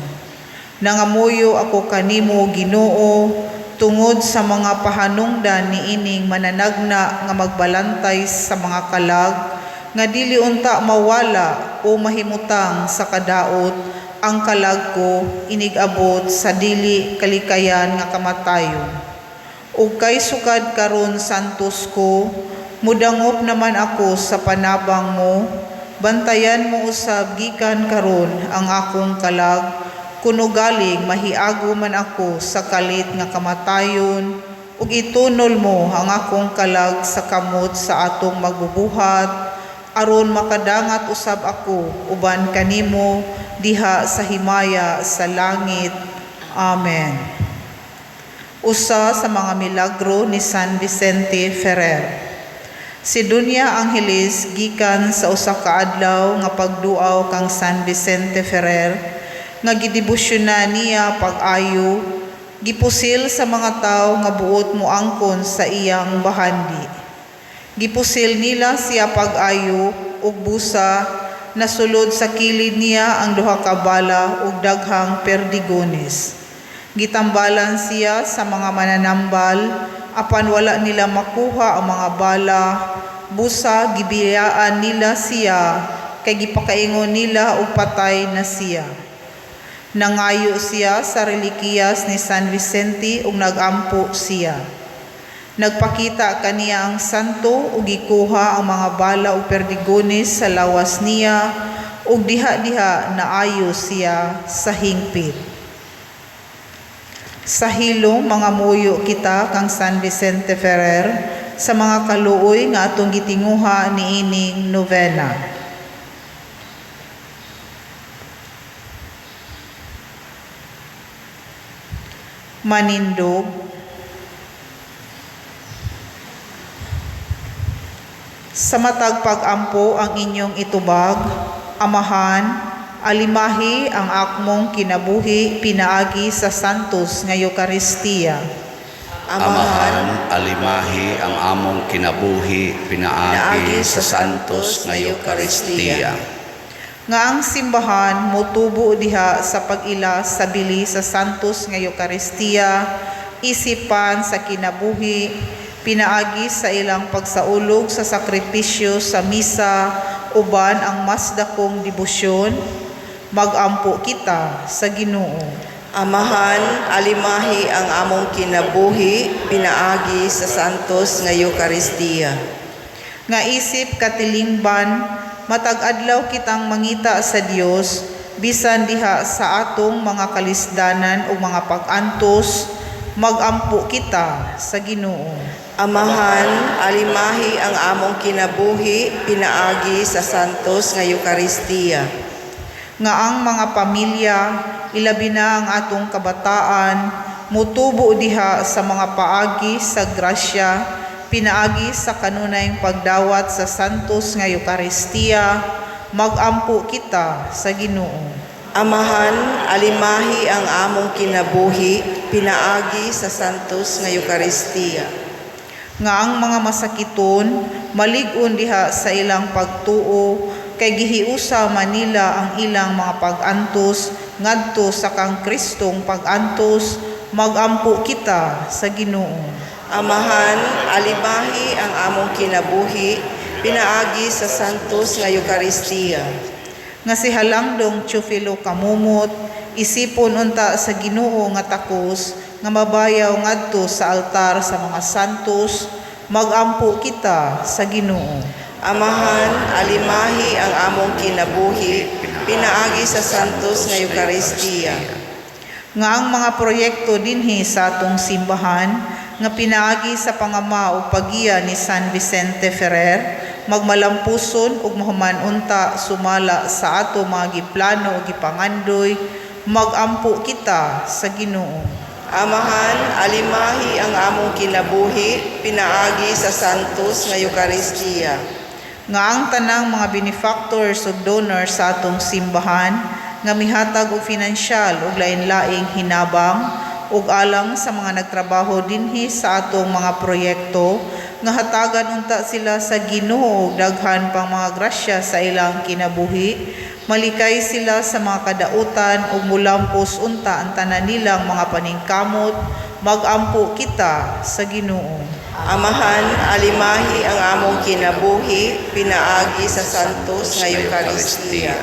Speaker 2: Nangamuyo ako kanimo, Ginoo, tungod sa mga pahanungdan ni ining mananagna nga magbalantay sa mga kalag, nga dili unta mawala o mahimutang sa kadaot ang kalag ko inigabot sa dili kalikayan nga kamatayon. Ug kay sukad karon santos ko, mudangop naman ako sa panabang mo, bantayan mo usab gikan karon ang akong kalag, kuno galing mahiago man ako sa kalit nga kamatayon, ug itunol mo ang akong kalag sa kamot sa atong magbubuhat, aron makadangat usab ako uban kanimo diha sa himaya sa langit. Amen. Usa sa mga milagro ni San Vicente Ferrer. Si Dunya Angeles gikan sa usa ka adlaw nga pagduaw kang San Vicente Ferrer nga gidebosyonan niya pag-ayo, gipusil sa mga tawo nga buot moangkon sa iyang bahandi. Gipusil nila siya pag-ayo ug busa, nasulod sa kilid niya ang duha ka bala ug daghang perdigones. Gitambalan siya sa mga mananambal, apan wala nila makuha ang mga bala, busa gibiyaan nila siya, kay gipakaingon nila og patay na siya. Nangayo siya sa relikiyas ni San Vicente ug nagampo siya. Nagpakita kaniya ang santo ug gikuha ang mga bala ug perdigones sa lawas niya ug diha-diha naayo siya sa hingpit. Sa hilong mga muyo kita kang San Vicente Ferrer sa mga kaluoy nga atong gitinguha niining novena. Manindog. Sa matag pag-ampo ang inyong itubag, Amahan, alimahi ang akmong kinabuhi pinaagi sa santos nga Eucharistia.
Speaker 1: Amahan, alimahi ang among kinabuhi pinaagi sa santos nga Eucharistia.
Speaker 2: Nga ang simbahan motubo diha sa pag-ila sa bili sa santos nga Eucharistia, isipan sa kinabuhi pinaagi sa ilang pagsaulog sa sakripisyo sa misa uban ang mas dakong debosyon, magampo kita sa Ginoo.
Speaker 5: Amahan, alimahi ang among kinabuhi pinaagi sa santos nga Eucharistia.
Speaker 2: Nga isip katilingban, matag adlaw kitang mangita sa Dios bisan diha sa atong mga kalisdanan o mga pag-antos, magampo kita sa Ginoo.
Speaker 5: Amahan, alimahi ang among kinabuhi pinaagi sa santos nga Eucharistia.
Speaker 2: Nga ang mga pamilya, ilabi na ang atong kabataan, mutubo diha sa mga paagi sa grasya, pinaagi sa kanunayng pagdawat sa santos nga Eucharistia, magampo kita sa Ginoo.
Speaker 5: Amahan, alimahi ang among kinabuhi pinaagi sa santos nga Eucharistia.
Speaker 2: Nga ang mga masakiton, malig-on diha sa ilang pagtuo, kay gihiusa Manila ang ilang mga pag-antos, ngadto sa kang Kristong pag-antos, magampo kita sa Ginoo.
Speaker 5: Amahan, alimahi ang among kinabuhi pinaagi sa santos nga Eucharistia.
Speaker 2: Nga si Halangdong Teofilo Kamumot, isipon unta sa Ginoo nga takos, nga mabayaw ngadto sa altar sa mga santos, magampo kita sa Ginoo.
Speaker 5: Amahan, alimahi ang among kinabuhi pinaagi sa santos nga Eucharistia.
Speaker 2: Nga ang mga proyekto dinhi sa atong simbahan, nga pinaagi sa pangama o pagiya ni San Vicente Ferrer, magmalampuson ug mahuman unta sumala sa ato mga giplano o gipangandoy, magampo kita sa Ginoo.
Speaker 5: Amahan, alimahi ang among kinabuhi pinaagi sa santos nga Eucharistia.
Speaker 2: Nga ang tanang mga benefactors ug donors sa atong simbahan, nga mihatag og finansyal ug lain-laing hinabang, ug alang sa mga nagtrabaho dinhi sa atong mga proyekto nga hatagan unta sila sa Ginoo ug daghan pang mga grasya sa ilang kinabuhi. Malikay sila sa mga kadautan ug mulampos unta ang tanan nilang mga paningkamot. Magampo kita sa Ginoo.
Speaker 5: Amahan, alimahi ang among kinabuhi, pinaagi sa santos nga Eucharistia.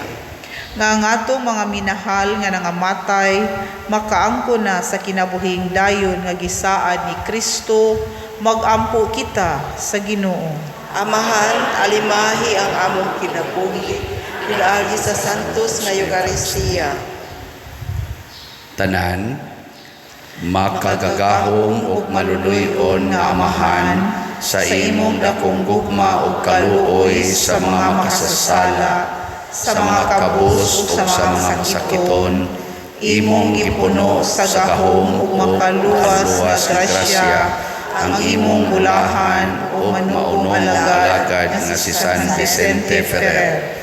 Speaker 2: Nga ang atong mga minahal nga nangamatay, makaangko na sa kinabuhing dayon nga gisaad ni Kristo, magampo kita sa Ginoo.
Speaker 5: Amahan, alimahi ang among kinabuhi, pinaagi sa santos nga Eucharistia.
Speaker 1: Tanan, makagagahom ug maluluyon nga Amahan, sa imong dakong gugma ug kaluoy sa mga makasasala, sa mga kabus ug sa mga masakiton, imong gipuno sa gahom ug makaluwas nga grasya ang imong bulahan ug maunong alagad nga si San Vicente Ferrer.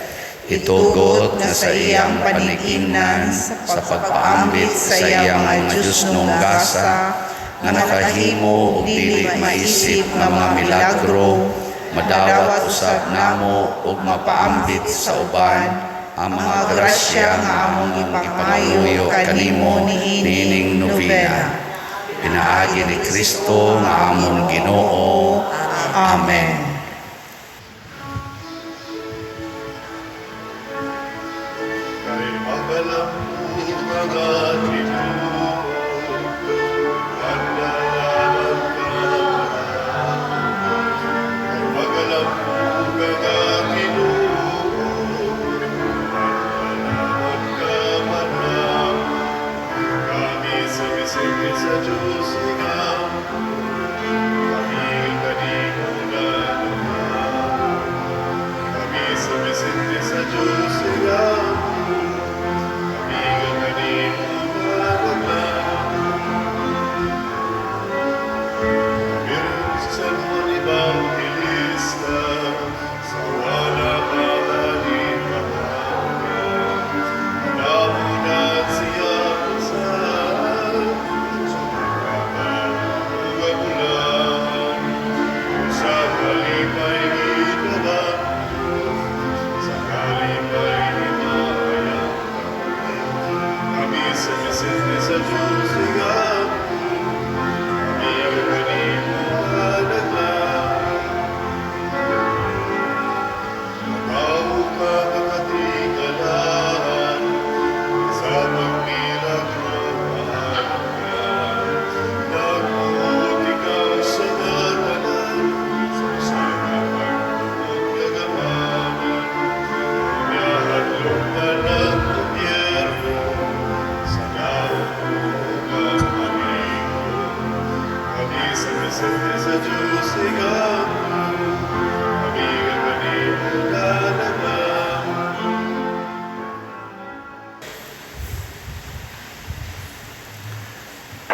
Speaker 1: Itugot na sa iyang panigingnan sa pagpaambit sa iyang mga Diyosnong gasa nga nakahimo ug dili maisip nga mga milagro, madawat usab namo ug mapaambit sa uban ang mga grasya nga among ipangayo kanimo niining novena. Pinaagi ni Kristo nga among Ginoo. Amen.
Speaker 4: Kay magalang mga Ginoo, handaan ka. Kay magalang mga Ginoo, handaan ka manang. Kami sa Vicente sa Diyos ikaw, kami kanino na naman. Kami sa Vicente sa Diyos ikaw,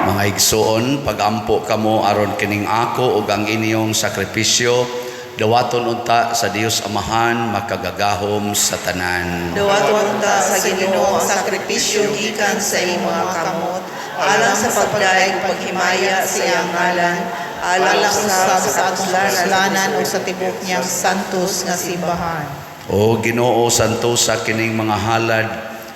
Speaker 1: Mga igsoon, pagampo kamo aron kining ako ug ang inyong sakripisyo, dawaton unta sa Dios Amahan makagagahom sa tanan.
Speaker 5: Dawaton ta sa Ginoo ang sakripisyo gikan sa imong mga kamot, alang sa pagdaig paghimaya sa iyang ngalan, alang sa kasalanan o sa tibok niyang santos nga simbahan.
Speaker 1: O Ginoo, santosa kining mga halad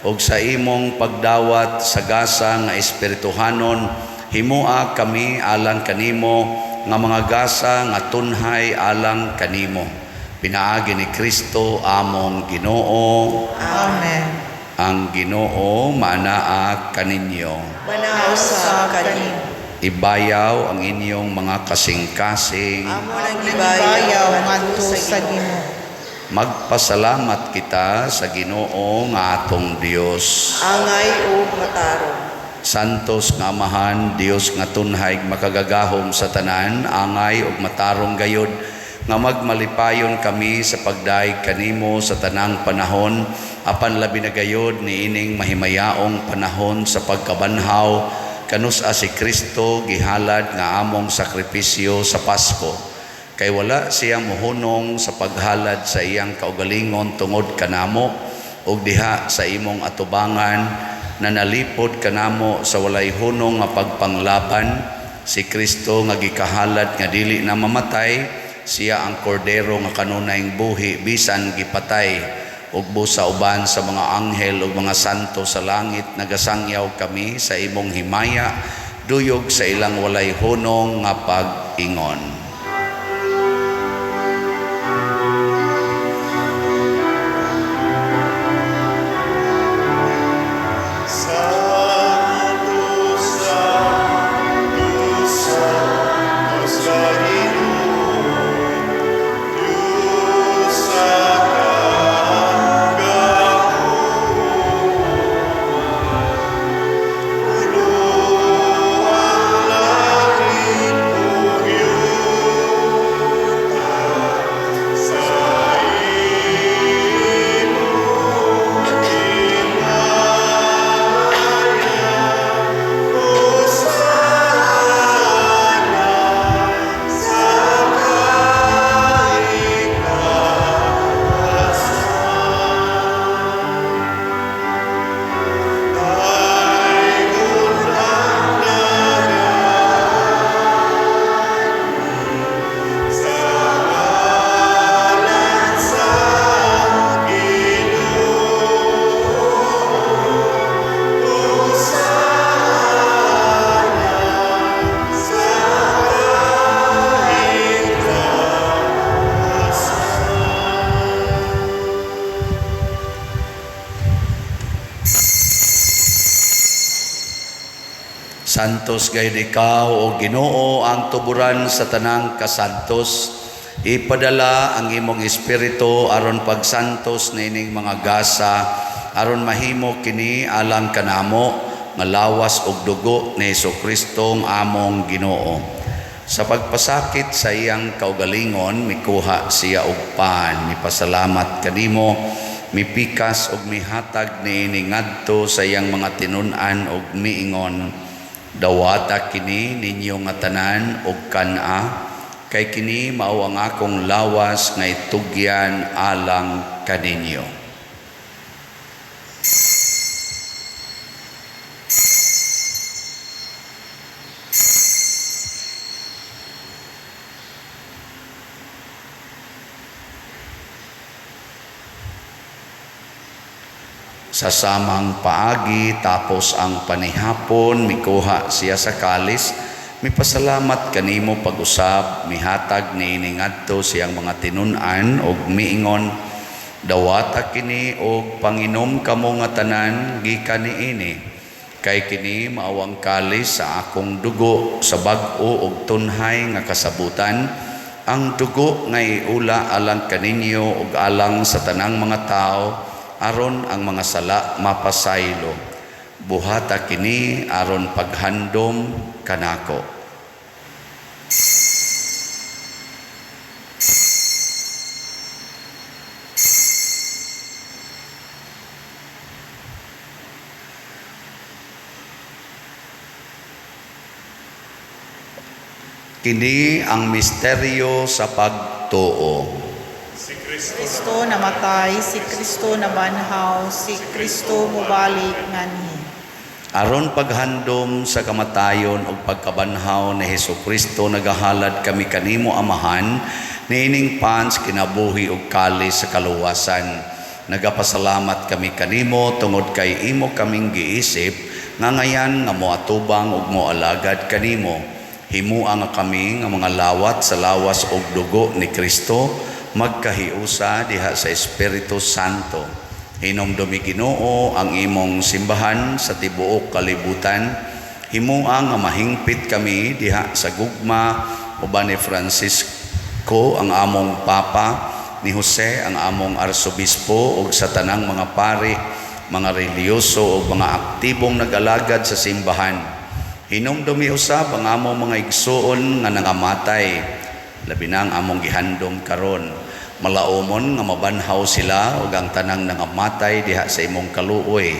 Speaker 1: ug sa imong pagdawat sa gasa nga espirituhanon, himua kami alang kanimo nga mga gasa nga tunhay alang kanimo. Pinaagi ni Kristo among Ginoo.
Speaker 2: Amen.
Speaker 1: Ang Ginoo manaa kaninyo.
Speaker 5: Manahaw sa kanimo.
Speaker 1: Ibayaw ang inyong mga kasing-kasing.
Speaker 5: Amo nang
Speaker 2: Bayaw ngadto sa Ginoo.
Speaker 1: Magpasalamat kita sa Ginoo nga atong Dios.
Speaker 5: angay ug matarong.
Speaker 1: Santos nga Amahan, Dios nga tunhay makagagahom sa tanan, angay ug matarong gayod nga magmalipayon kami sa pagdaig kanimo sa tanang panahon, apan labi na gayod niining mahimayaong panahon sa pagkabanhaw kanus-a si Kristo gihalad nga among sakripisyo sa Pasko. Kay wala siyang muhunong sa paghalad sa iyang kaugalingon tungod kanamo ug diha sa imong atubangan na nalipod kanamo sa walay hunong nga pagpanglaban. Si Kristo nga gikahalad nga dili na mamatay, siya ang kordero nga kanunayng buhi bisan gipatay. Ug busa uban sa mga anghel ug mga santo sa langit nagasangyaw kami sa imong himaya, duyog sa ilang walay hunong nga pag-ingon. Santos gayud ikaw o Ginoo ang tuburan sa tanang kasantos. Ipadala ang imong espiritu aron pagsantos nining mga gasa, aron mahimo kini alang kanamo nga lawas og dugo ni Jesucristo ang among Ginoo. Sa pagpasakit sa iyang kaugalingon, mikuha siya og pan, mipasalamat kanimo, mipikas og mihatag niini ngadto sa iyang mga tinun-an og miingon, dawata kini ninyo nga tanan og kana, kay kini mao ang akong lawas nga itugyan alang kaninyo. Sa samang paagi tapos ang panihapon, mikuha siya sa kalis, mipasalamat kanimo pag-usab, mihatag niini ngadto siyang mga tinun-an og miingon, dawata kini og panginom kamo nga tanan gikan niini, kay kini mao ang kalis sa akong dugo sa bag-o og tunhay nga kasabutan, ang dugo nga iula alang kaninyo ug alang sa tanang mga tao, aron ang mga sala mapasaylo. Buhata kini aron paghandom kanako. Kini ang misteryo sa pagtuo.
Speaker 2: Si Kristo namatay, si Kristo nabanhaw, si Kristo mubalik nganhi.
Speaker 1: Aron paghandom sa kamatayon ug pagkabanhaw ni Hesukristo, nagahalad kami kanimo Amahan, niining pans kinabuhi ug kalis sa kaluwasan. Nagapasalamat kami kanimo tungod kay imo kaming giisip nga ngayan nga moatubang ug moalagad kanimo. Himuha nga kami nga mga lawat sa lawas ug dugo ni Kristo, magkahiusa diha sa Espiritu Santo. Hinumdumi Ginoo ang imong simbahan sa tibuok kalibutan. Himuha nga mahingpit kami diha sa gugma uban ni Francisco ang among Papa, ni Jose ang among Arsobispo ug sa tanang mga pari, mga reliyoso ug mga aktibong nag-alagad sa simbahan. Hinumdumi usab ang among mga igsuon nga nangamatay, labi na ang among gihandom karon. Malaumon nga mabanhaw sila ug ang tanang nangamatay diha sa imong kaluoy.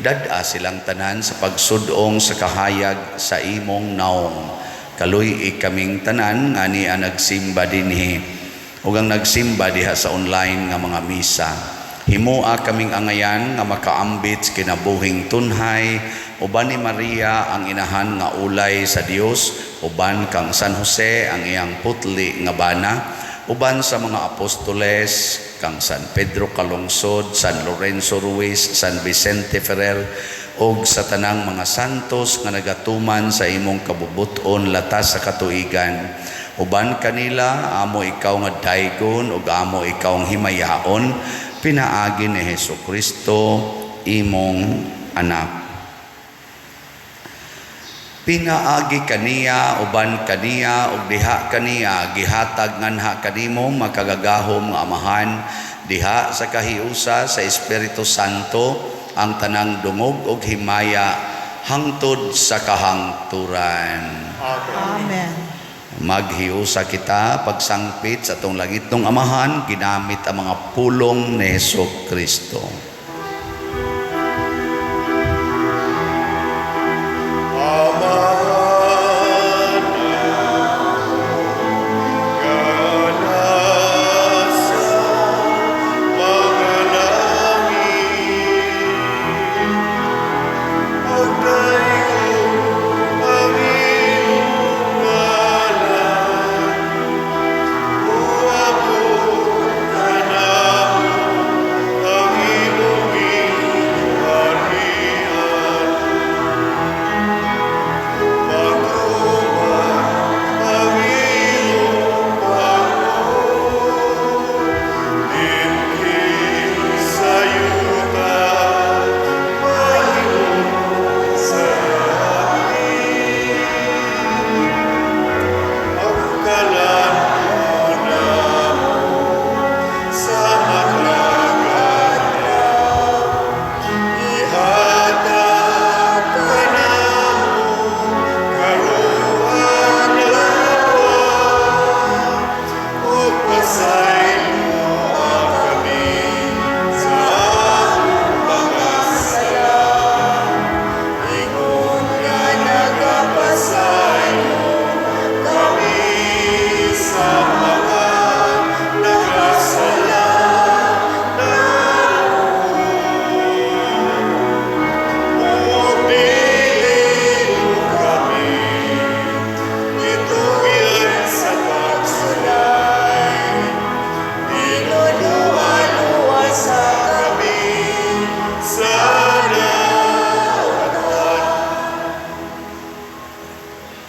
Speaker 1: Dad-a silang tanan sa pagsudong sa kahayag sa imong naong. Kaluy kaming tanan nga niya nagsimba dinhi ug ang nagsimba diha sa online nga mga misa. Himoa kaming angayan nga makaambit sa kinabuhing tunhay, uban ni Maria ang inahan nga ulay sa Dios, uban kang San Jose ang iyang putli nga bana, uban sa mga apostoles, kang San Pedro Calungsod, San Lorenzo Ruiz, San Vicente Ferrer, og sa tanang mga santos nga nagatuman sa imong kabubuton latas sa katuigan. Uban kanila, amo ikaw nga daygon, ug amo ikaw ang himayaon, pinaagi ni Hesukristo, imong anak. Pinaagi kaniya, uban kaniya, ug diha kaniya, gihatag nganha kanimo makagagahom nga amahan, diha sa kahiusa sa Espiritu Santo, ang tanang dungog ug himaya, hangtod sa kahangturan.
Speaker 2: Amen.
Speaker 1: Maghiusa kita pagsangpit sa atong langitong amahan, ginamit ang mga pulong ni Hesukristo.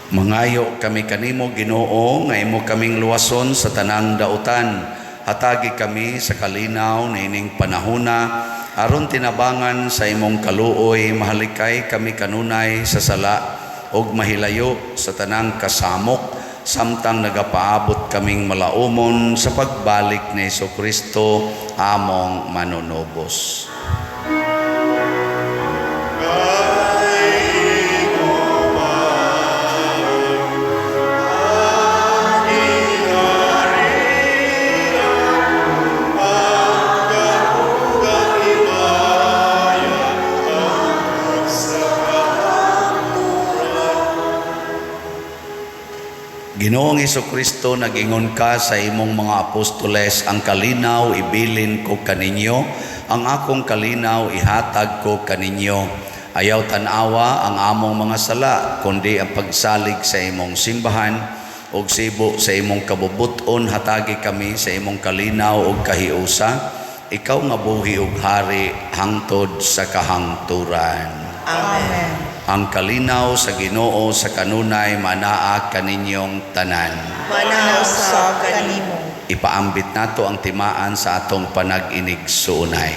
Speaker 1: Mangayo kami kanimo Ginoo nga imo kaming luwason sa tanang dautan. Hatagi kami sa kalinaw nining panahona aron tinabangan sa imong kaluoy, mahalikay kami kanunay sa sala og mahilayo sa tanang kasamok samtang nagapaabot kaming malaumon sa pagbalik ni Hesukristo among manunubos. Ginoong Hesukristo, nag-ingon ka sa imong mga apostoles, ang kalinaw ibilin ko kaninyo, ang akong kalinaw ihatag ko kaninyo. Ayaw tanawa ang among mga sala, kundi ang pagsalig sa imong simbahan, og sibo sa imong kabubuton, hatagi kami sa imong kalinaw og kahiusa. Ikaw nga buhi ug hari hangtod sa kahangturan.
Speaker 2: Amen.
Speaker 1: Ang kalinaw sa Ginoo sa kanunay manaa kaninyong tanan.
Speaker 5: Manaw sa kanimo.
Speaker 1: Ipaambit nato ang timaan sa atong panag-inig suunay.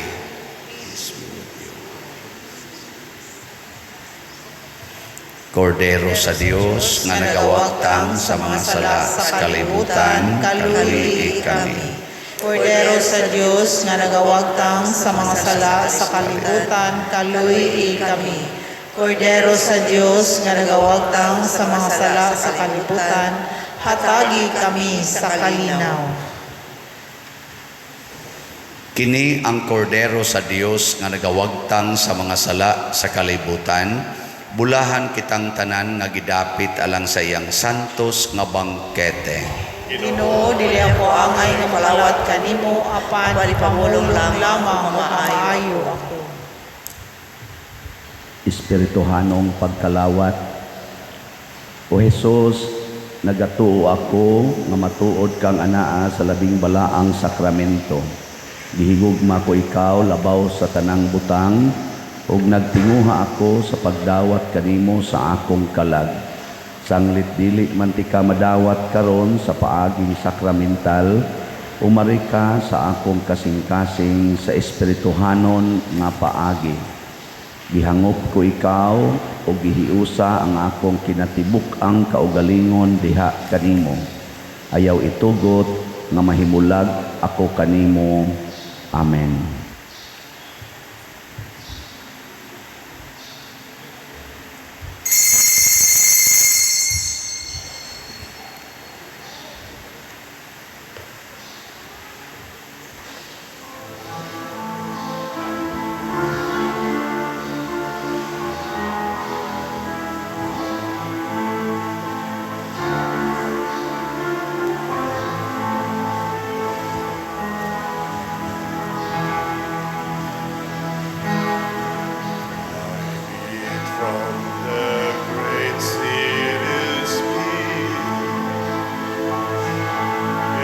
Speaker 1: Kordero sa Dios nga nagawagtang sa mga sala sa kalibutan, kaluhi kami.
Speaker 2: Kordero sa Diyos nga nagawagtang sa mga sala sa kalibutan, kaluhi kami. Kordero sa Diyos nga nagawagtang sa mga sala sa kalibutan, hatagi kami sa kalinaw.
Speaker 1: Kini ang kordero sa Dios nga nagawagtang sa mga sala sa kalibutan, bulahan kitang tanan nga gidapit alang sa iyang santos nga bangkete.
Speaker 2: Ginoo, dili ako angay nga malawat kanimo, apan pamulong lamang maayo ako.
Speaker 1: Espirituhanong pagkalawat. O Jesus, nagatuo ako nga matuod kang anaa sa labing balaang sakramento. Gihigugma ko ikaw labaw sa tanang butang ug nagtinguha ako sa pagdawat kanimo sa akong kalag. Sanglit dili man ti ka madawat karon sa paaging sakramental, umari ka sa akong kasing-kasing sa espirituhanon nga paagi. Gihangop ko ikaw o gihiusa ang akong kinatibuk ang kaugalingon diha kanimo. Ayaw itugot nga mahimulag ako kanimo. Amen.
Speaker 4: From the great city speak,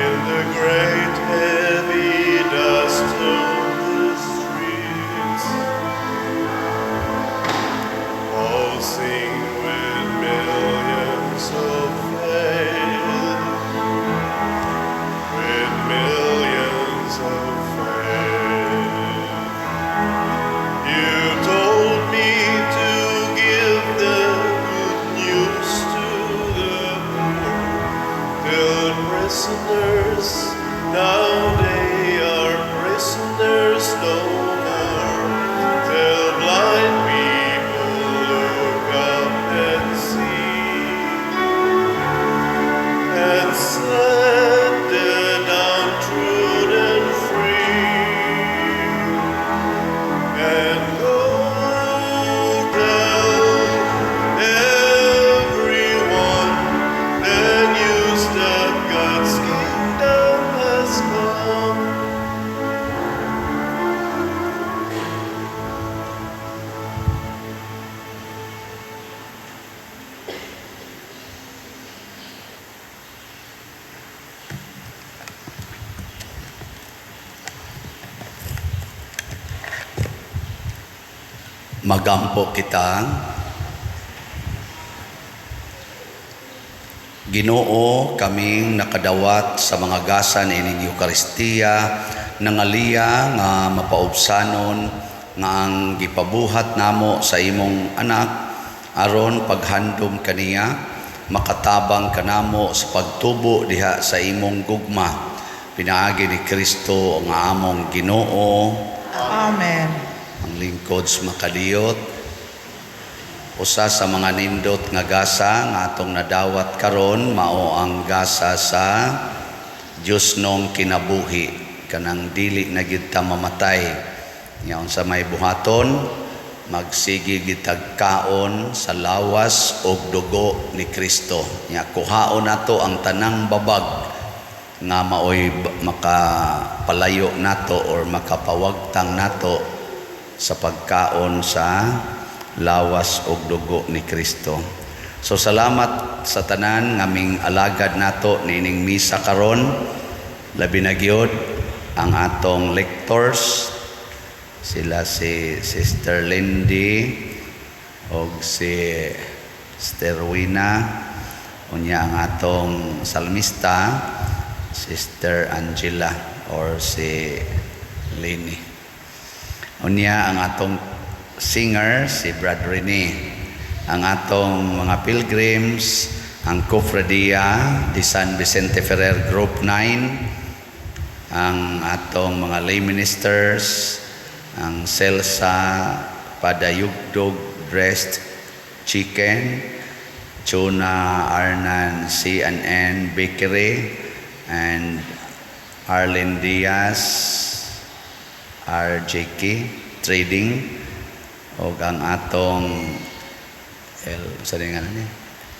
Speaker 4: in the great heavy dust of the streets, pulsing with millions of faith, with millions of faith. You told me to give the good news to the poor, till prisoners, now they are prisoners no more, till blind people look up and see, and set the downtrodden free. And go tell everyone the news that God's kingdom has come.
Speaker 1: Magampo kita. Ginoo, kaming nakadawat sa mga gasan ining Eukaristiya, nangaliya nga mapaubsanon nga ang gipabuhat namo sa imong anak aron paghandom kaniya, makatabang kanamo sa pagtubo diha sa imong gugma. Pinaagi ni Kristo nga among Ginoo.
Speaker 2: Amen.
Speaker 1: Ang lingkod makadiyot, usa sa mga nindot nga gasa nga atong nadawat karon mao ang gasa sa Dios nong kinabuhi, kanang dili na gid ta mamatay. Ngayon sa may buhaton, magsigi gitag kaon sa lawas og dugo ni Kristo. Nya kuhaon nato ang tanang babag nga maoy makapalayo nato or makapawagtang nato sa pagkaon sa lawas og dugo ni Kristo. So salamat sa tanan ngaming alagad nato nining misa karon, labi na gyud ang atong lectors, sila si Sister Lindy og si Sister Wina, unya ang atong salmista Sister Angela or si Lini. Unya ang atong singer si Brad Rene, ang atong mga pilgrims, ang Cofradia de San Vicente Ferrer Group 9, ang atong mga lay ministers, ang Celsa Padayugdog Dressed Chicken, Chuna Arnan C&N Bakery, and Arlen Diaz RJK Trading, o ang atong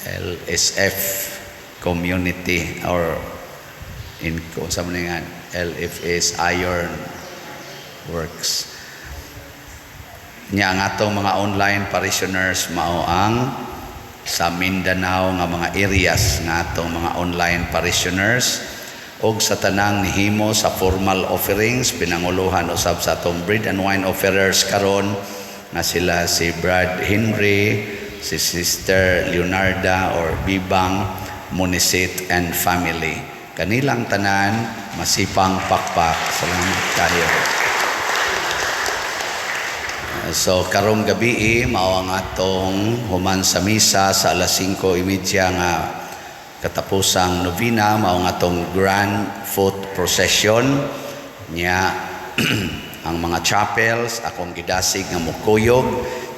Speaker 1: LSF Community or Inco sa mga LFS Iron Works. Nya ang atong mga online parishioners mao ang sa Mindanao nga mga areas nga atong mga online parishioners og sa tanang nihimo sa formal offerings pinanguluhan usab sa atong bread and wine offerers karon nga sila si Brad Henry, si Sister Leonarda or Bibang Munisit and family. Kanilang tanan masipang pakpak. Salamat kayo. So karong gabi mao ang atong human sa misa sa alas 5:30 nga katapusang novena mao ang atong grand foot procession nya ang mga chapels akong gidasig nga mukuyog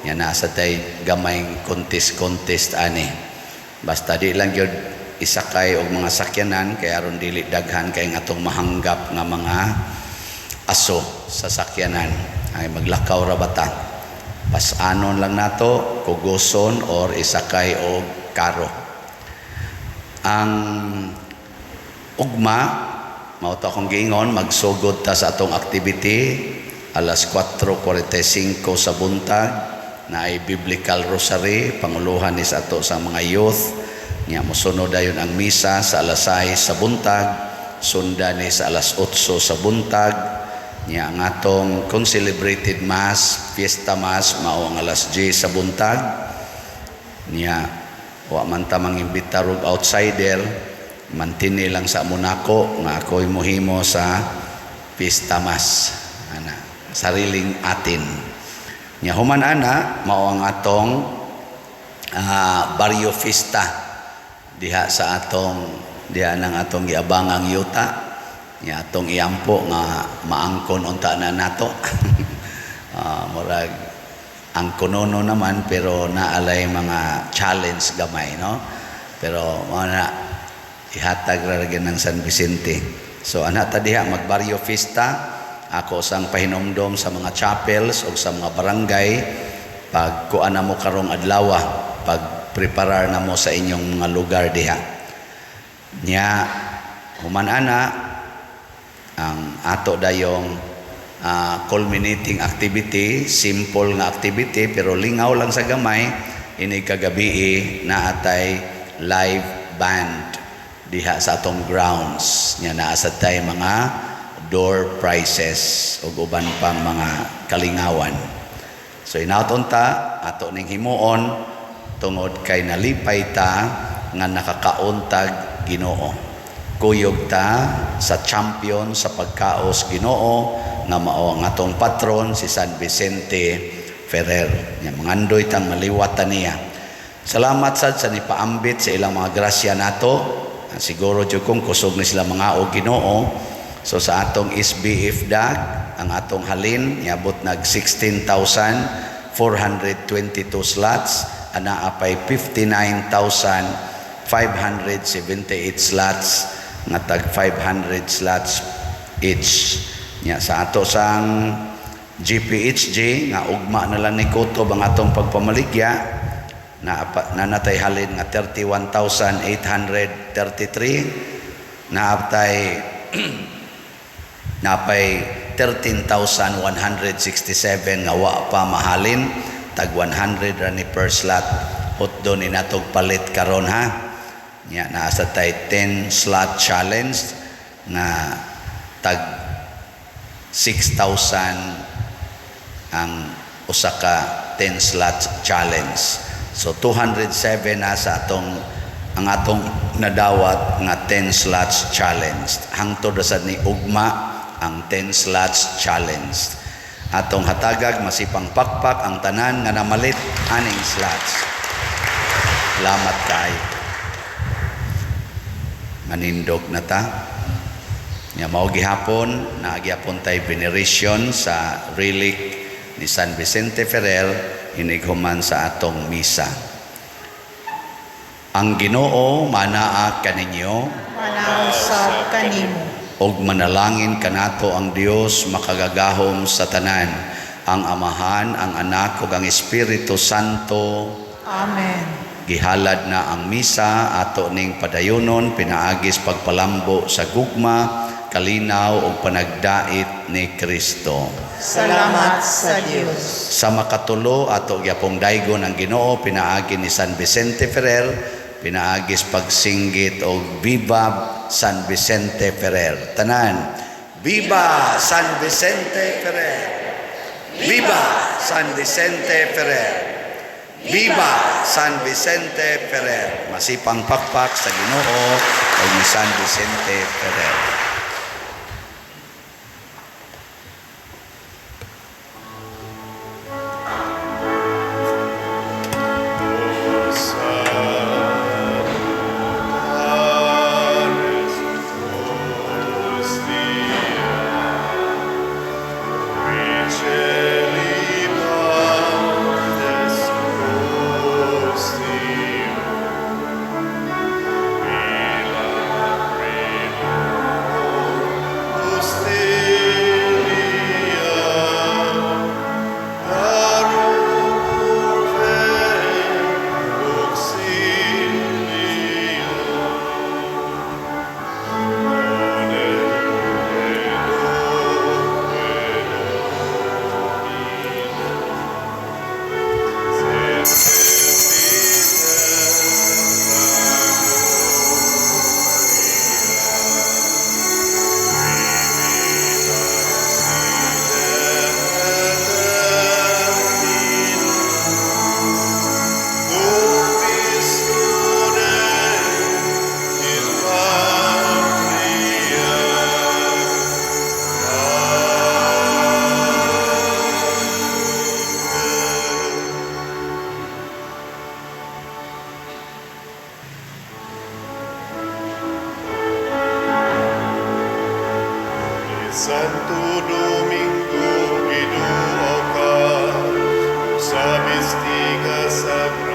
Speaker 1: nya nasa tay gamay contest ani. Basta di lang gyud isakay og mga sakyanan kay aron dili daghan kay atong mahanggap nga mga aso sa sakyanan. Ay maglakaw ra bata. Pasanon lang nato, kuguson or isakay og karo. Ang ugma mao to akong giingon magsugod ta sa atong activity alas 4:45 sa buntag na ay biblical rosary panguluhan ni sa ato sa mga youth nya mosunod dayon ang misa sa alas 6 sa buntag sundan ni sa alas 8 sa buntag nya ang atong concelebrated mass fiesta mass mao ang alas 10 sa buntag nya wa man ta mangimbita og outsider mantini lang sa munako nga ako'y mohimo sa fiesta mass ana sariling atin nya human ana mao ang atong barrio fiesta diha sa atong diha nang atong giabangang yuta nya atong iampo nga maangkon unta na nato murag ang kunono naman pero naalay mga challenge gamay no pero mana ihatag ra gyud ng San Vicente so ana ta diha magbarrio fiesta ako sang pahinomdom sa mga chapels o sa mga barangay pag kuan na mo karong adlaw pag preparar na mo sa inyong mga lugar diha nya human ana ang ato dayong culminating activity, simple nga activity pero lingaw lang sa gamay ini kagabi na atay live band diha sa atong grounds nya naa sa tay mga door prizes ug uban pang mga kalingawan so inauton ta ato ning himuon tungod kay nalipay ta nga nakakauntag Ginoo kuyog ta sa champion sa pagkaos Ginoo nga mao ang atong patron si San Vicente Ferrer nya mangandoy tang maliwatan niya salamat sad sa nipaambit sa ilang mga grasya nato siguro jud kung kusog ni sila mga o Ginoo so sa atong SBF dag ang atong halin niabot nag 16,422 slots ana apay 59,578 slots nga tag 500 slots each nya sa ato sang GPHG nga ugma na lang ni kutob ang atong pagpamaligya na natay halin nga 31,833 napay 13,167 nga wa pa mahalin tag 100 ra ni per slot hotdo ni natog palit karon ha nya naa sa tay 10 slot challenge na tag 6,000 ang usa ka 10 slot challenge so 207 na sa atong ang atong nadawat nga 10 slots challenge hangtod sad ni ugma ang 10 slots challenge atong hatagag masipang pakpak ang tanan nga namalit aning slots salamat kayo manindog na ta nya mao gihapon naagyapon tay veneration sa relic ni San Vicente Ferrer hinighuman sa atong misa ang Ginoo manaa kaninyo
Speaker 2: manausab kanimo
Speaker 1: og manalangin kanato ang Dios makagagahom sa tanan ang Amahan ang Anak ug ang Espiritu Santo
Speaker 2: amen
Speaker 1: gihalad na ang misa ato ning padayonon pinaagis pagpalambo sa gugma, kalinaw ug panagdait ni Kristo.
Speaker 5: Salamat sa Dios.
Speaker 1: Sa makatulo ato gyapong daygon ang Ginoo pinaagi ni San Vicente Ferrer, pinaagis pagsinggit og Viva San Vicente Ferrer. Tanan, Viva San Vicente Ferrer! Viva San Vicente Ferrer! Viva San Vicente Ferrer! Masipang pakpak sa Ginoo o ni San Vicente Ferrer.
Speaker 4: Santo Domingo, Ginoo ka, sa Mistika Sagrada,